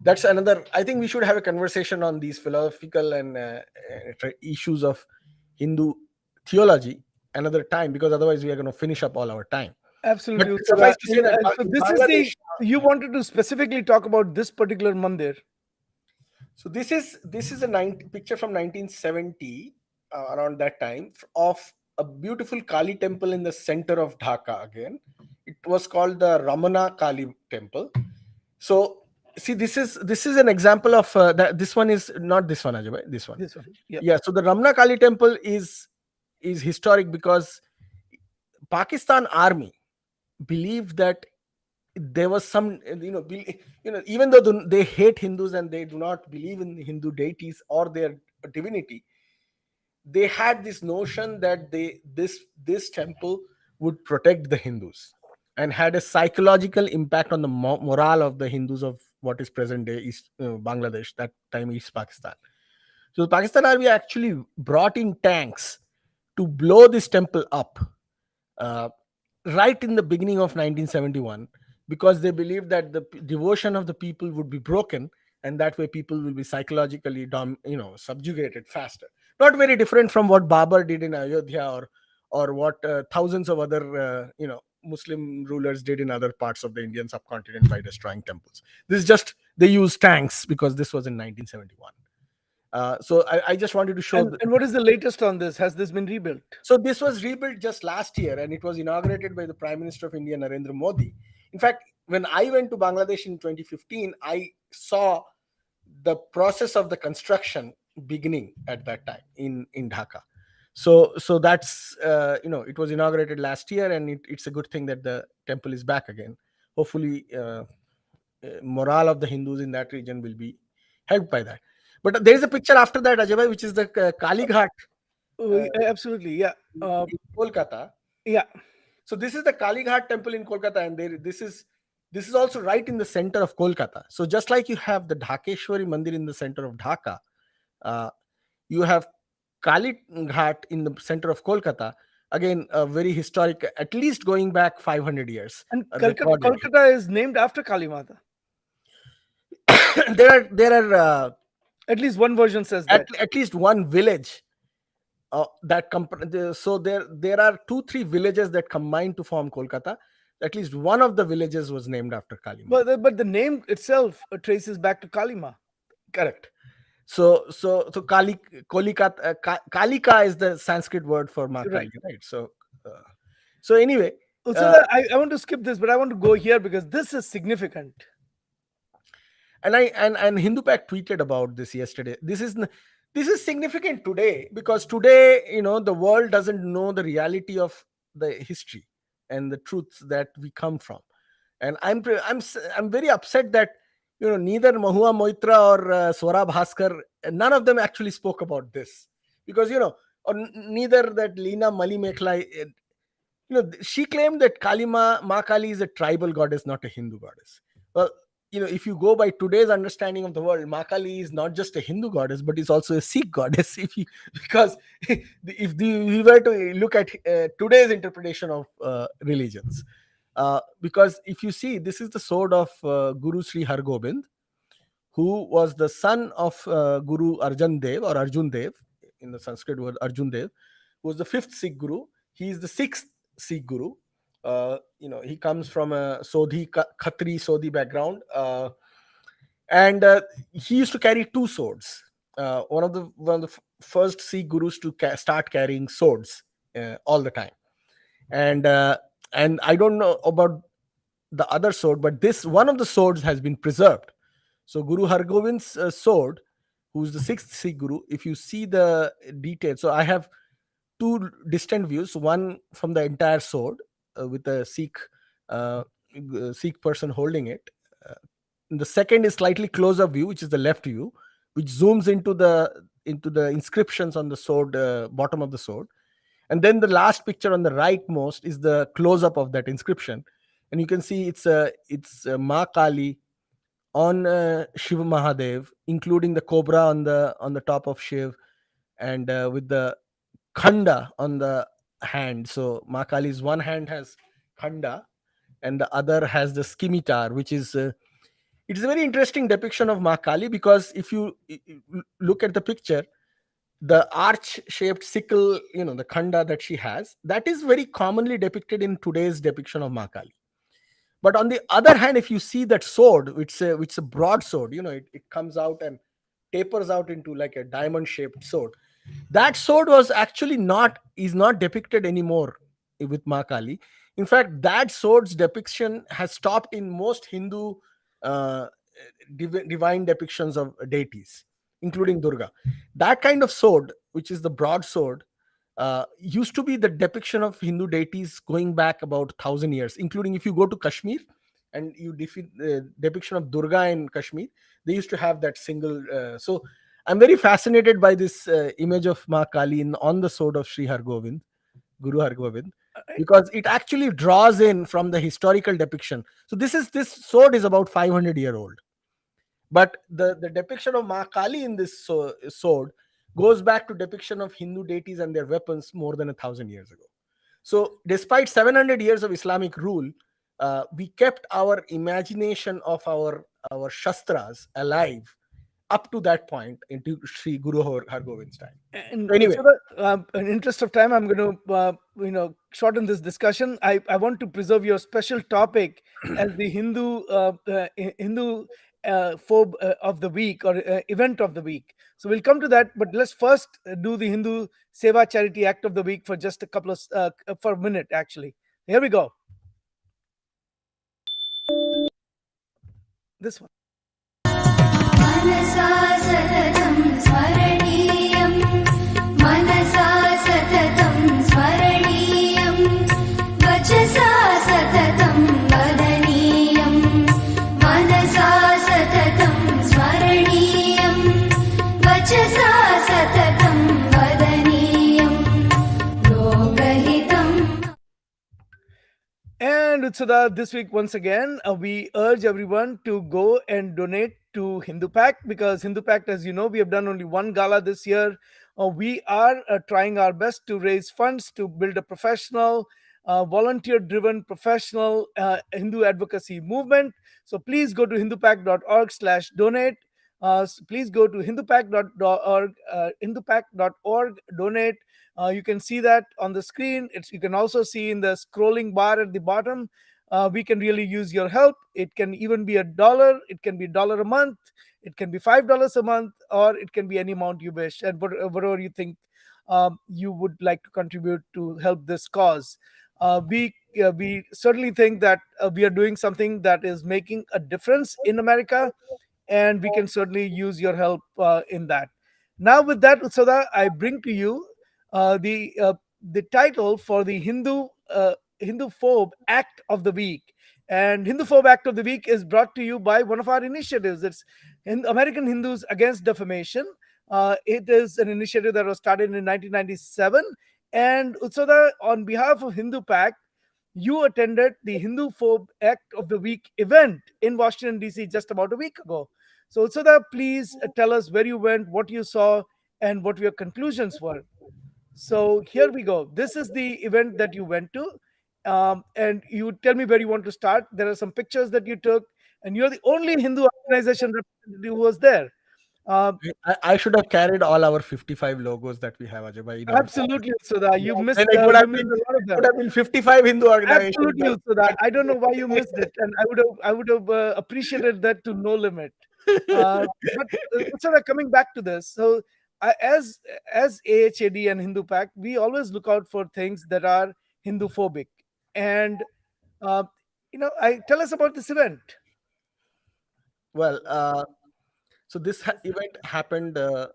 that's another. I think we should have a conversation on these philosophical and issues of Hindu theology another time, because otherwise we are going to finish up all our time. But Absolutely. So, suffice to say that so in this is the, Bangladesh, you wanted to specifically talk about this particular mandir. so this is a picture from 1970, around that time, of a beautiful Kali temple in the center of Dhaka. Again, it was called the Ramana Kali temple. So see, this is an example of that. This one is not this one, Ajay bhai, this one. This one. Yeah. Yeah. So the Ramana Kali temple is historic because Pakistan army believed that there was some, even though they hate Hindus and they do not believe in Hindu deities or their divinity, they had this notion that this temple would protect the Hindus, and had a psychological impact on the morale of the Hindus of what is present day East Bangladesh, that time East Pakistan. So the Pakistan army actually brought in tanks to blow this temple up, uh, right in the beginning of 1971, because they believed that the devotion of the people would be broken, and that way people will be psychologically subjugated faster. Not very different from what Babar did in Ayodhya, or what thousands of other Muslim rulers did in other parts of the Indian subcontinent by destroying temples. This is just, they used tanks because this was in 1971. So I just wanted to show. And what is the latest on this? Has this been rebuilt? So this was rebuilt just last year, and it was inaugurated by the Prime Minister of India, Narendra Modi. In fact, when I went to Bangladesh in 2015, I saw the process of the construction beginning at that time in Dhaka. So that's it was inaugurated last year, and it's a good thing that the temple is back again. Hopefully, morale of the Hindus in that region will be helped by that. But there is a picture after that, Ajay, which is the Kali Ghat Oh, uh, absolutely, yeah. in Kolkata. Yeah. So this is the Kali Ghat temple in Kolkata, and this is also right in the center of Kolkata. So just like you have the Dhakeshwari Mandir in the center of Dhaka, uh, you have Kali Ghat in the center of Kolkata. Again, a very historic, at least going back 500 years, And recorded. Kolkata is named after Kali Mata. There are At least one version says that. at least one village so there are 2-3 villages that combine to form Kolkata. At least one of the villages was named after Kalima. But the name itself traces back to Kalima. Correct. So Kalika is the Sanskrit word for Maa Kali, Right. right? So anyway, So uh, I want to skip this, but I want to go here because this is significant. and HinduPack tweeted about this yesterday. This is significant today because today, the world doesn't know the reality of the history and the truths that we come from. And I'm very upset that neither Mahua Moitra or Swara Bhaskar, none of them actually spoke about this, because or neither that Leena Mali Mekhla, she claimed that Ma Kali is a tribal goddess, not a Hindu goddess. Well, if you go by today's understanding of the world, Ma Kali is not just a Hindu goddess, but is also a Sikh goddess. Because we were to look at today's interpretation of religions, because if you see, this is the sword of Guru Sri Hargobind, who was the son of Guru Arjan Dev, or Arjun Dev, in the Sanskrit word Arjun Dev, who was the fifth Sikh Guru. He is the sixth Sikh Guru. He comes from a Khatri Sodhi background, and he used to carry two swords. One of the first Sikh Gurus to start carrying swords all the time, and I don't know about the other sword, but this one of the swords has been preserved. So Guru Hargobind's sword, who's the sixth Sikh Guru, if you see the details, so I have two distant views. One from the entire sword with a Sikh person holding it. Uh, the second is slightly closer view, which is the left view, which zooms into the inscriptions on the sword, bottom of the sword. And then the last picture on the rightmost is the close up of that inscription, and you can see it's Ma Kali on Shiv Mahadev, including the cobra on the top of Shiv, and with the khanda on the hand. So Ma Kali's one hand has khanda, and the other has the scimitar, which is it's a very interesting depiction of Ma Kali, because if you look at the picture, the arch shaped sickle, the khanda that she has, that is very commonly depicted in today's depiction of Ma Kali. But on the other hand, if you see that sword, it's a broad sword, it comes out and tapers out into like a diamond shaped sword. That sword is not depicted anymore with Ma Kali. In fact, that sword's depiction has stopped in most Hindu uh, divine depictions of deities, including Durga. That kind of sword, which is the broad sword, used to be the depiction of Hindu deities going back about 1,000 years, including if you go to Kashmir and you defeat the depiction of Durga in Kashmir, they used to have that single. So I'm very fascinated by this image of Ma Kali on the sword of Sri Hargobind, Guru Hargobind, because it actually draws in from the historical depiction. So this sword is about 500-year old, but the depiction of Ma Kali in this sword goes back to depiction of Hindu deities and their weapons more than 1,000 years ago. So despite 700 years of Islamic rule, we kept our imagination of our shastras alive up to that point into Sri Guru Hargobind's time. And So anyway, so that, in interest of time, I'm going to shorten this discussion. I want to preserve your special topic as the Hindu phobe of the week or event of the week. So we'll come to that, but let's first do the Hindu Seva Charity Act of the week for just a couple of for a minute. Actually, here we go. This one. मनसा सततं स्मरणीयं मनसा सततं स्मरणीयं वचसा सततं वदनीयं मनसा सततं स्मरणीयं वचसा सततं वदनीयं लोकहितं. And Utsada, this week once again, we urge everyone to go and donate to Hindu Pact, because Hindu Pact, as you know, we have done only one gala this year. We are trying our best to raise funds to build a professional, volunteer-driven, professional Hindu advocacy movement. So please go to hindupact.org/donate. Please go to hindupact.org, donate. You can see that on the screen. You can also see in the scrolling bar at the bottom. We can really use your help. It can even be $1. It can be $1 a month. It can be $5 a month, or it can be any amount you wish, and whatever you think you would like to contribute to help this cause. We certainly think that we are doing something that is making a difference in America, and we can certainly use your help in that. Now, with that, Utsada, I bring to you the title for the Hindu Phobe Act of the Week. And Hindu Phobe Act of the Week is brought to you by one of our initiatives. It's American Hindus Against Defamation. It is an initiative that was started in 1997. And Utsada, on behalf of Hindu Pact, you attended the Hindu Phobe Act of the Week event in Washington, D.C. just about a week ago. So, Utsada, please tell us where you went, what you saw, and what your conclusions were. So here we go. This is the event that you went to. And you tell me where you want to start. There are some pictures that you took, and you're the only Hindu organization representative who was there. Uh, I should have carried all our 55 logos that we have, Ajay bhai, in our. Absolutely, Sudha. Yeah, then it would You have missed been a lot of it them. would have been 55 Hindu organizations. Absolutely, Sudha. I don't know why you missed it, and I would have appreciated that to no limit. But Sudha, coming back to this, so as AHAD and Hindu Pact, we always look out for things that are Hindu phobic, and uh, I tell us about this event. Well, so this event happened a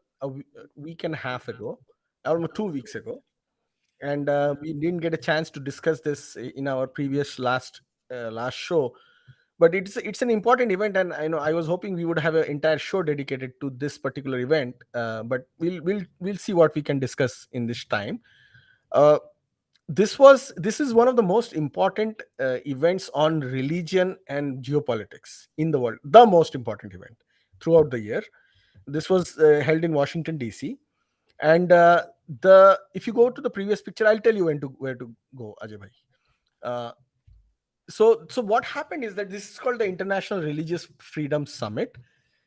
week and a half ago, almost 2 weeks ago, and we didn't get a chance to discuss this in our previous last show. But it's an important event, and I know I was hoping we would have an entire show dedicated to this particular event. But we'll see what we can discuss in this time. Uh, this is one of the most important events on religion and geopolitics in the world, the most important event throughout the year. This was held in Washington, DC, and the if you go to the previous picture, I'll tell you where to go, Ajay bhai. uh, so what happened is that this is called the International Religious Freedom Summit.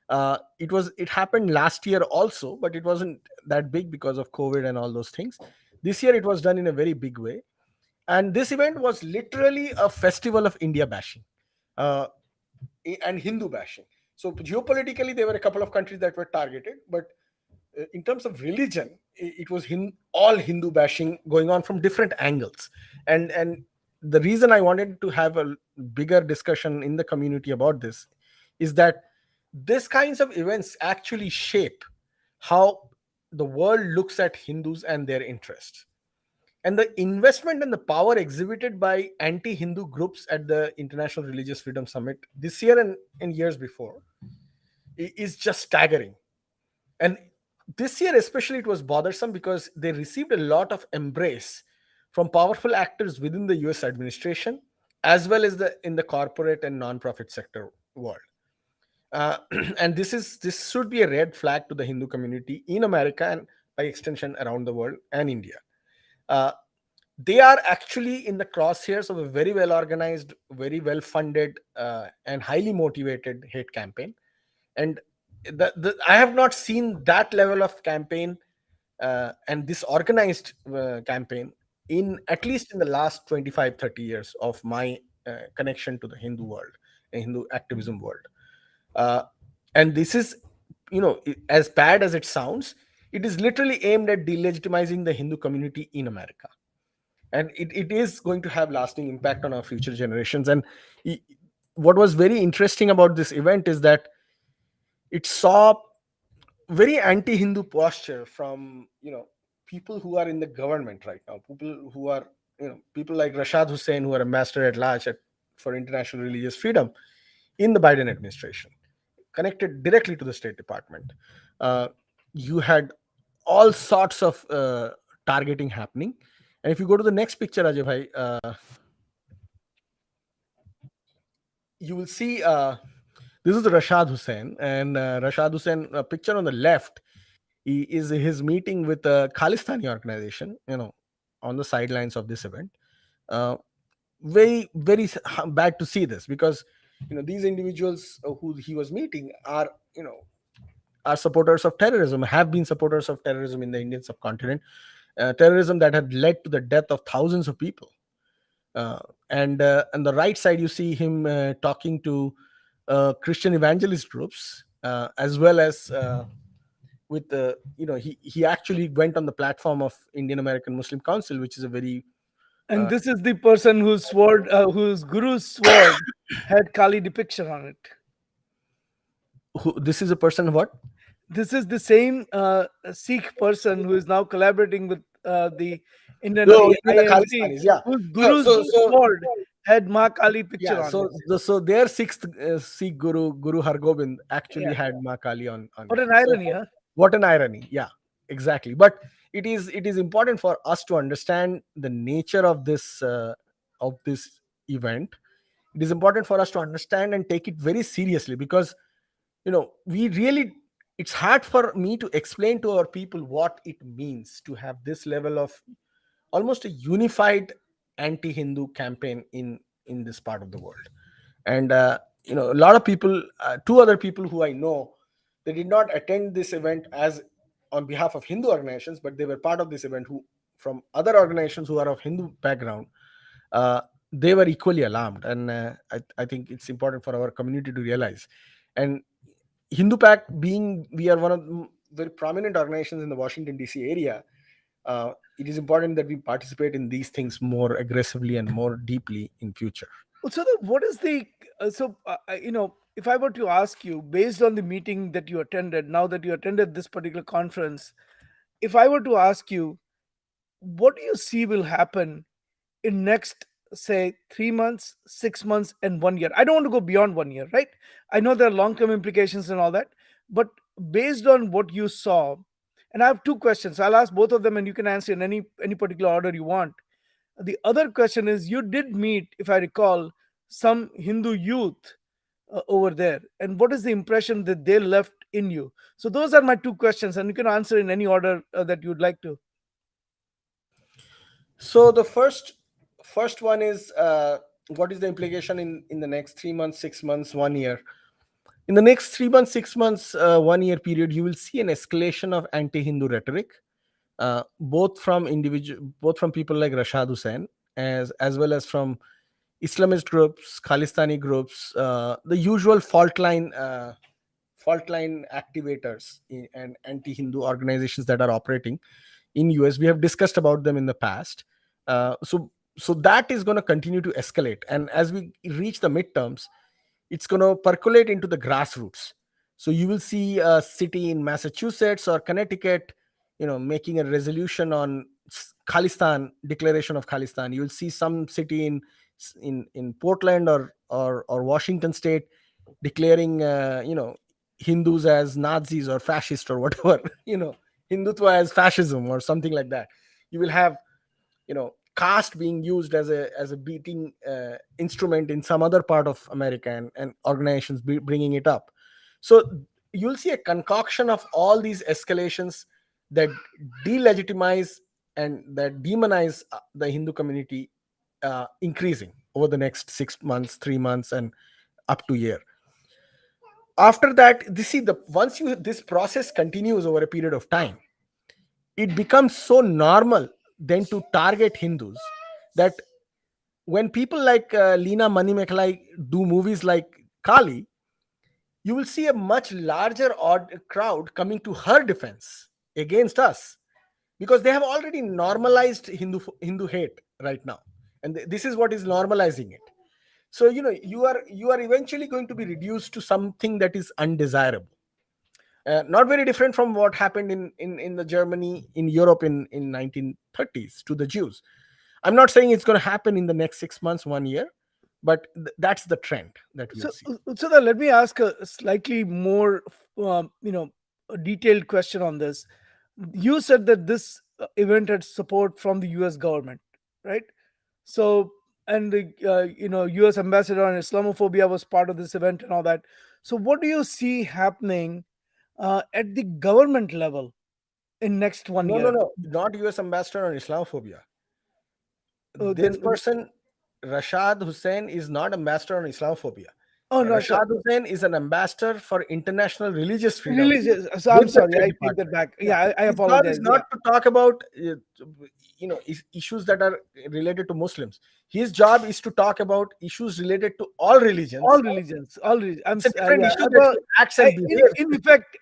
It happened last year also, but it wasn't that big because of COVID and all those things. This year it was done in a very big way, and this event was literally a festival of India bashing, uh, and Hindu bashing. So geopolitically, there were a couple of countries that were targeted, but in terms of religion, it was all Hindu bashing going on from different angles. And the reason I wanted to have a bigger discussion in the community about this is that this kinds of events actually shape how the world looks at Hindus and their interests. And the investment and the power exhibited by anti-Hindu groups at the International Religious Freedom Summit this year and years before is just staggering. And this year especially, it was bothersome because they received a lot of embrace from powerful actors within the US administration, as well as in the corporate and non-profit sector world. uh, and this should be a red flag to the Hindu community in America, and by extension around the world and India. uh, they are actually in the crosshairs of a very well organized, very well funded, and highly motivated hate campaign. And I have not seen that level of campaign, and this organized campaign, in at least in the last 25-30 years of my connection to the Hindu world, Hindu activism world. uh, and this is, as bad as it sounds, it is literally aimed at delegitimizing the Hindu community in America, and it is going to have lasting impact on our future generations. And i- what was very interesting about this event is that it saw very anti-Hindu posture from, people who are in the government right now, people who are, people like Rashad Hussain, who are ambassador at large for international religious freedom in the Biden administration, connected directly to the State Department. uh, you had all sorts of targeting happening. And if you go to the next picture, Ajay bhai, you will see, this is Rashad Hussain, and Rashad Hussain, picture on the left, he is his meeting with a Khalistani organization, on the sidelines of this event. Uh, very, very bad to see this, because these individuals who he was meeting are, are supporters of terrorism, have been supporters of terrorism in the Indian subcontinent, terrorism that had led to the death of thousands of people. Uh, and on the right side, you see him talking to Christian evangelist groups, as well as with the, he actually went on the platform of Indian American Muslim Council, which is a very And this is the person whose sword, whose guru's sword had Kali depiction on it. this is a person what. This is the same Sikh person who is now collaborating with the Indian No, even the IMC, Khalistanis, yeah. whose So guru's so so sword had Maa Kali picture yeah, on it. so their sixth Sikh Guru Hargobind actually Yeah. had Maa Kali on What it. an So irony, huh? what an irony. Yeah, exactly. But it is important for us to understand the nature of this event. It is important for us to understand and take it very seriously, because we really, it's hard for me to explain to our people what it means to have this level of almost a unified anti-Hindu campaign in this part of the world. And a lot of people, two other people who I know, they did not attend this event as on behalf of Hindu organizations, but they were part of this event who from other organizations who are of Hindu background. uh, they were equally alarmed, and I think it's important for our community to realize. And Hindu Pact, being we are one of the very prominent organizations in the Washington DC area, it is important that we participate in these things more aggressively and more deeply in future. So, what is the if I were to ask you, based on the meeting that you attended, now that you attended this particular conference, if I were to ask you, what do you see will happen in next, say, 3 months, 6 months, and 1 year? I don't want to go beyond 1 year, right? I know there are long-term implications and all that, but based on what you saw, and I have two questions. I'll ask both of them, and you can answer in any particular order you want. The other question is, you did meet, if I recall, some Hindu youth over there, and what is the impression that they left in you? So those are my two questions, and you can answer in any order that you'd like to. So the first one is, what is the implication in the next 3 months, 6 months, 1 year? In the next 3 months, 6 months, 1 year period, you will see an escalation of anti-Hindu rhetoric, both from people like Rashad Hussain, as well as from Islamist groups, Khalistani groups, the usual fault line activators and anti-Hindu organizations that are operating in US. We have discussed about them in the past. So that is going to continue to escalate, and as we reach the midterms, it's going to percolate into the grassroots. So you will see a city in Massachusetts or Connecticut, making a resolution on Khalistan, declaration of Khalistan. You will see some city in Portland or Washington State declaring, Hindus as Nazis or fascist or whatever, Hindutva as fascism or something like that. You will have, caste being used as a beating instrument in some other part of America, and organizations bringing it up. So you'll see a concoction of all these escalations that delegitimize and that demonize the Hindu community, increasing over the next 6 months, 3 months, and up to year. After that, this see the once you this process continues over a period of time, it becomes so normal then to target Hindus, that when people like Leena Manimekhalai do movies like Kali, you will see a much larger crowd coming to her defense against us, because they have already normalized Hindu hate right now, and this is what is normalizing it. So you are eventually going to be reduced to something that is undesirable, not very different from what happened in the Germany, in Europe, in 1930s to the Jews. I'm not saying it's going to happen in the next 6 months, 1 year, but that's the trend that we'll So, see. let me ask a slightly more, a detailed question on this. You said that this event had support from the U.S. government, right? So, and the U.S. ambassador on Islamophobia was part of this event and all that. So, what do you see happening at the government level in next one No, no, year? no, not US ambassador on Islamophobia. This Then, person, Rashad Hussain, is not ambassador on Islamophobia. oh no, so Rashad Hussain is an ambassador for international religious freedom religious. So I'm with the sorry, State I take that Department. back. Yeah, Yeah, I his job apologize. is Yeah, not to talk about issues that are related to Muslims. His job is to talk about issues related to all religions. all religions, all religions. It's a different Yeah, issue that well, he acts and behaves. in effect,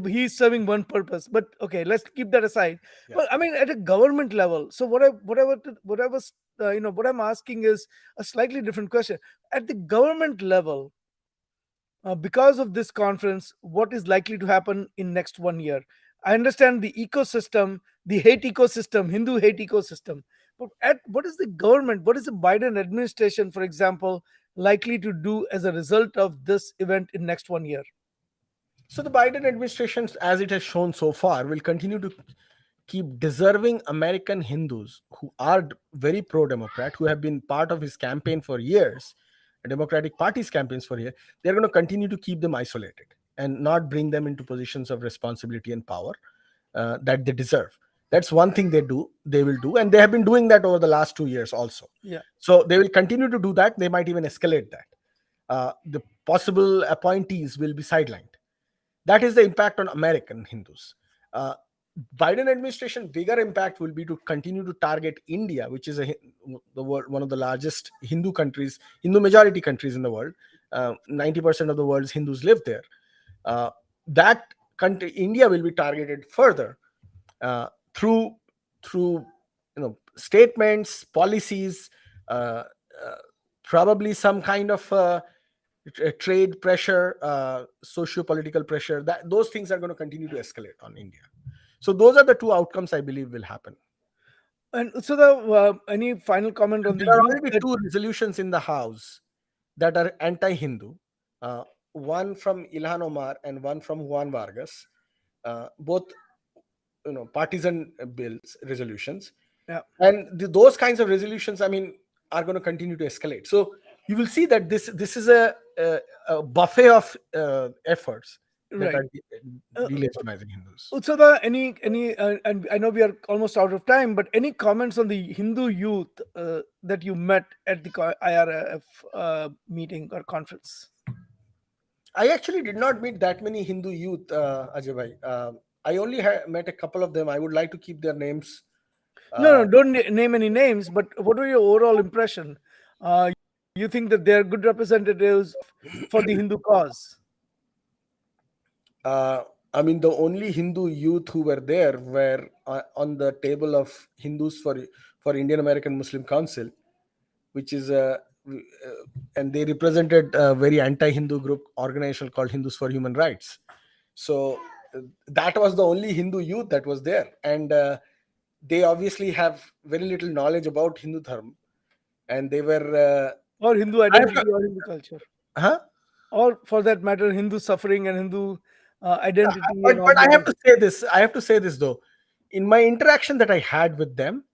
he's serving one purpose. But okay, let's keep that aside. Yeah. Well, I mean, at a government level. So what I'm asking is a slightly different question. At the government level, because of this conference, what is likely to happen in next one year? I understand the ecosystem, the hate ecosystem, Hindu hate ecosystem, but at what is the government, what is the Biden administration, for example, likely to do as a result of this event in next one year? So the Biden administration, as it has shown so far, will continue to keep deserving American Hindus who are very pro-democrat, who have been part of his campaign for years, Democratic Party's campaigns for years. They're going to continue to keep them isolated and not bring them into positions of responsibility and power that they deserve. That's one thing they will do, and they have been doing that over the last 2 years also. Yeah, So they will continue to do that. They might even escalate that. The possible appointees will be sidelined. That is the impact on American Hindus. Uh, Biden administration bigger impact will be to continue to target India, which is the world, one of the largest Hindu countries, Hindu majority countries in the world. 90% of the world's Hindus live there. That country, India, will be targeted further uh, through statements, policies, uh, uh, probably some kind of trade pressure, socio-political pressure. That those things are going to continue to escalate on India. So those are the two outcomes I believe will happen. and so the any final comment on the There are youth already that, two resolutions in the House that are anti-Hindu. One from Ilhan Omar and one from Juan Vargas. Both partisan bills, resolutions, yeah, and those kinds of resolutions, I mean, are going to continue to escalate. So you will see that this is a buffet of efforts that right. are Uh, delegitimizing Hindus. So the any and I know we are almost out of time, but any comments on the Hindu youth that you met at the IRF meeting or conference? I actually did not meet that many Hindu youth, Ajay bhai. I only met a couple of them. I would like to keep their names. No, Uh, no, don't name any names. But what were your overall impression? You think that they are good representatives for the Hindu cause? uh, I mean, the only Hindu youth who were there were on the table of Hindus for Indian American Muslim Council, which is and they represented a very anti-Hindu group organization called Hindus for Human Rights. So that was the only Hindu youth that was there, and they obviously have very little knowledge about Hindu dharma, and they were. Or Hindu I have to, identity or Hindu culture? huh? Or for that matter, Hindu suffering and Hindu Yeah, identity and all but I those have issues? to say this. I have to say this though. In my interaction that I had with them,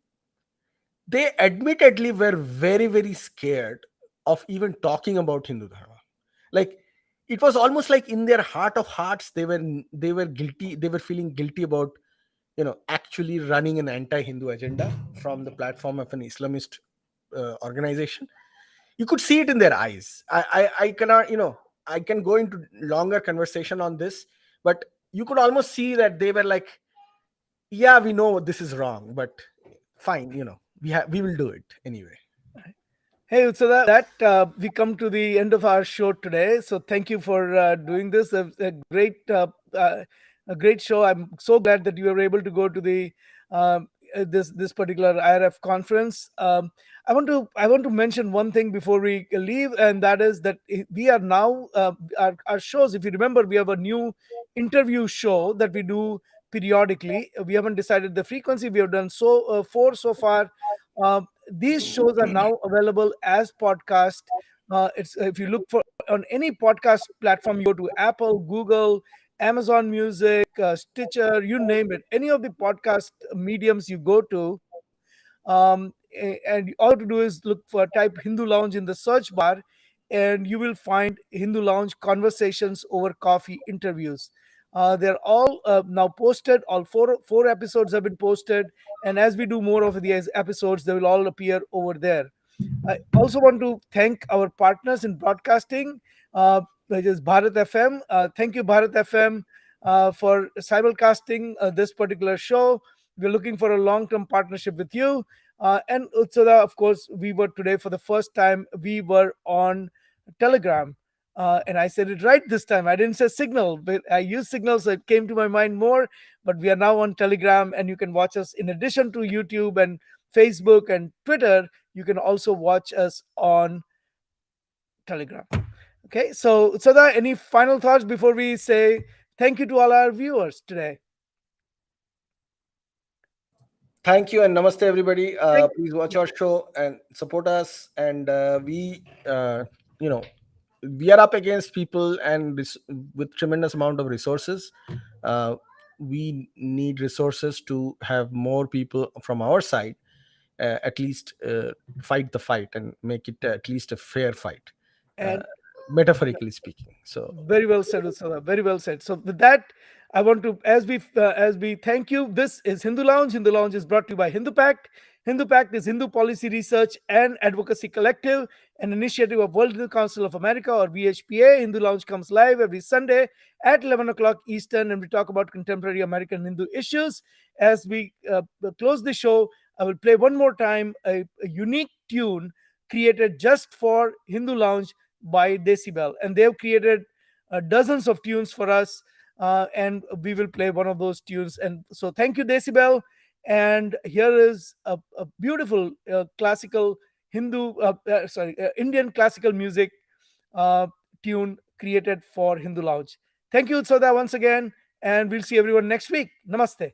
they admittedly were very, very scared of even talking about Hindu dharma. Like, it was almost like in their heart of hearts, they were guilty. They were feeling guilty about actually running an anti-Hindu agenda from the platform of an Islamist organization. You could see it in their eyes. I cannot, I can go into longer conversation on this, but you could almost see that they were like, yeah, we know this is wrong, but fine, we will do it anyway. Hey, so that we come to the end of our show today. So thank you for doing this. Uh, a great show. I'm so glad that you were able to go to the this particular IRF conference. I want to mention one thing before we leave, and that is that we are now our shows. If you remember, we have a new interview show that we do periodically. We haven't decided the frequency. We have done four so far. These shows are now available as podcast. It's if you look for on any podcast platform, you go to Apple, Google, Amazon Music, Stitcher, you name it. Any of the podcast mediums you go to, and all you have to do is look for type Hindu Lounge in the search bar, and you will find Hindu Lounge conversations over coffee interviews. They're all now posted. All four episodes have been posted, and as we do more of these episodes, they will all appear over there. I also want to thank our partners in broadcasting, which is Bharat FM. Thank you, Bharat FM, for simulcasting this particular show. We're looking for a long term partnership with you. And Utsada, of course, we were today for the first time, we were on Telegram. And I said it right this time. I didn't say Signal, but I used Signal, so it came to my mind more. But we are now on Telegram, and you can watch us in addition to YouTube and Facebook and Twitter. You can also watch us on Telegram. Okay, so Sada, any final thoughts before we say thank you to all our viewers today? Thank you and namaste, everybody. Thank Please watch our show and support us. And you know, we are up against people and with tremendous amount of resources. Uh, we need resources to have more people from our side, at least fight the fight and make it at least a fair fight, uh, and metaphorically speaking. So very well said, Usada. Very well said. So with that, I want to, as we thank you. This is Hindu Lounge. Hindu Lounge is brought to you by Hindu Pact. Hindu Pact is Hindu Policy Research and Advocacy Collective, an initiative of World Hindu Council of America or WHPA. Hindu Lounge comes live every Sunday at 11 o'clock Eastern, and we talk about contemporary American Hindu issues. As we close the show, I will play one more time a unique tune created just for Hindu Lounge by Decibel, and they've created dozens of tunes for us, and we will play one of those tunes. And so, thank you, Decibel. And here is a beautiful classical Indian classical music uh, tune created for Hindu Lounge. Thank you, Utsada, once again, and we'll see everyone next week. Namaste.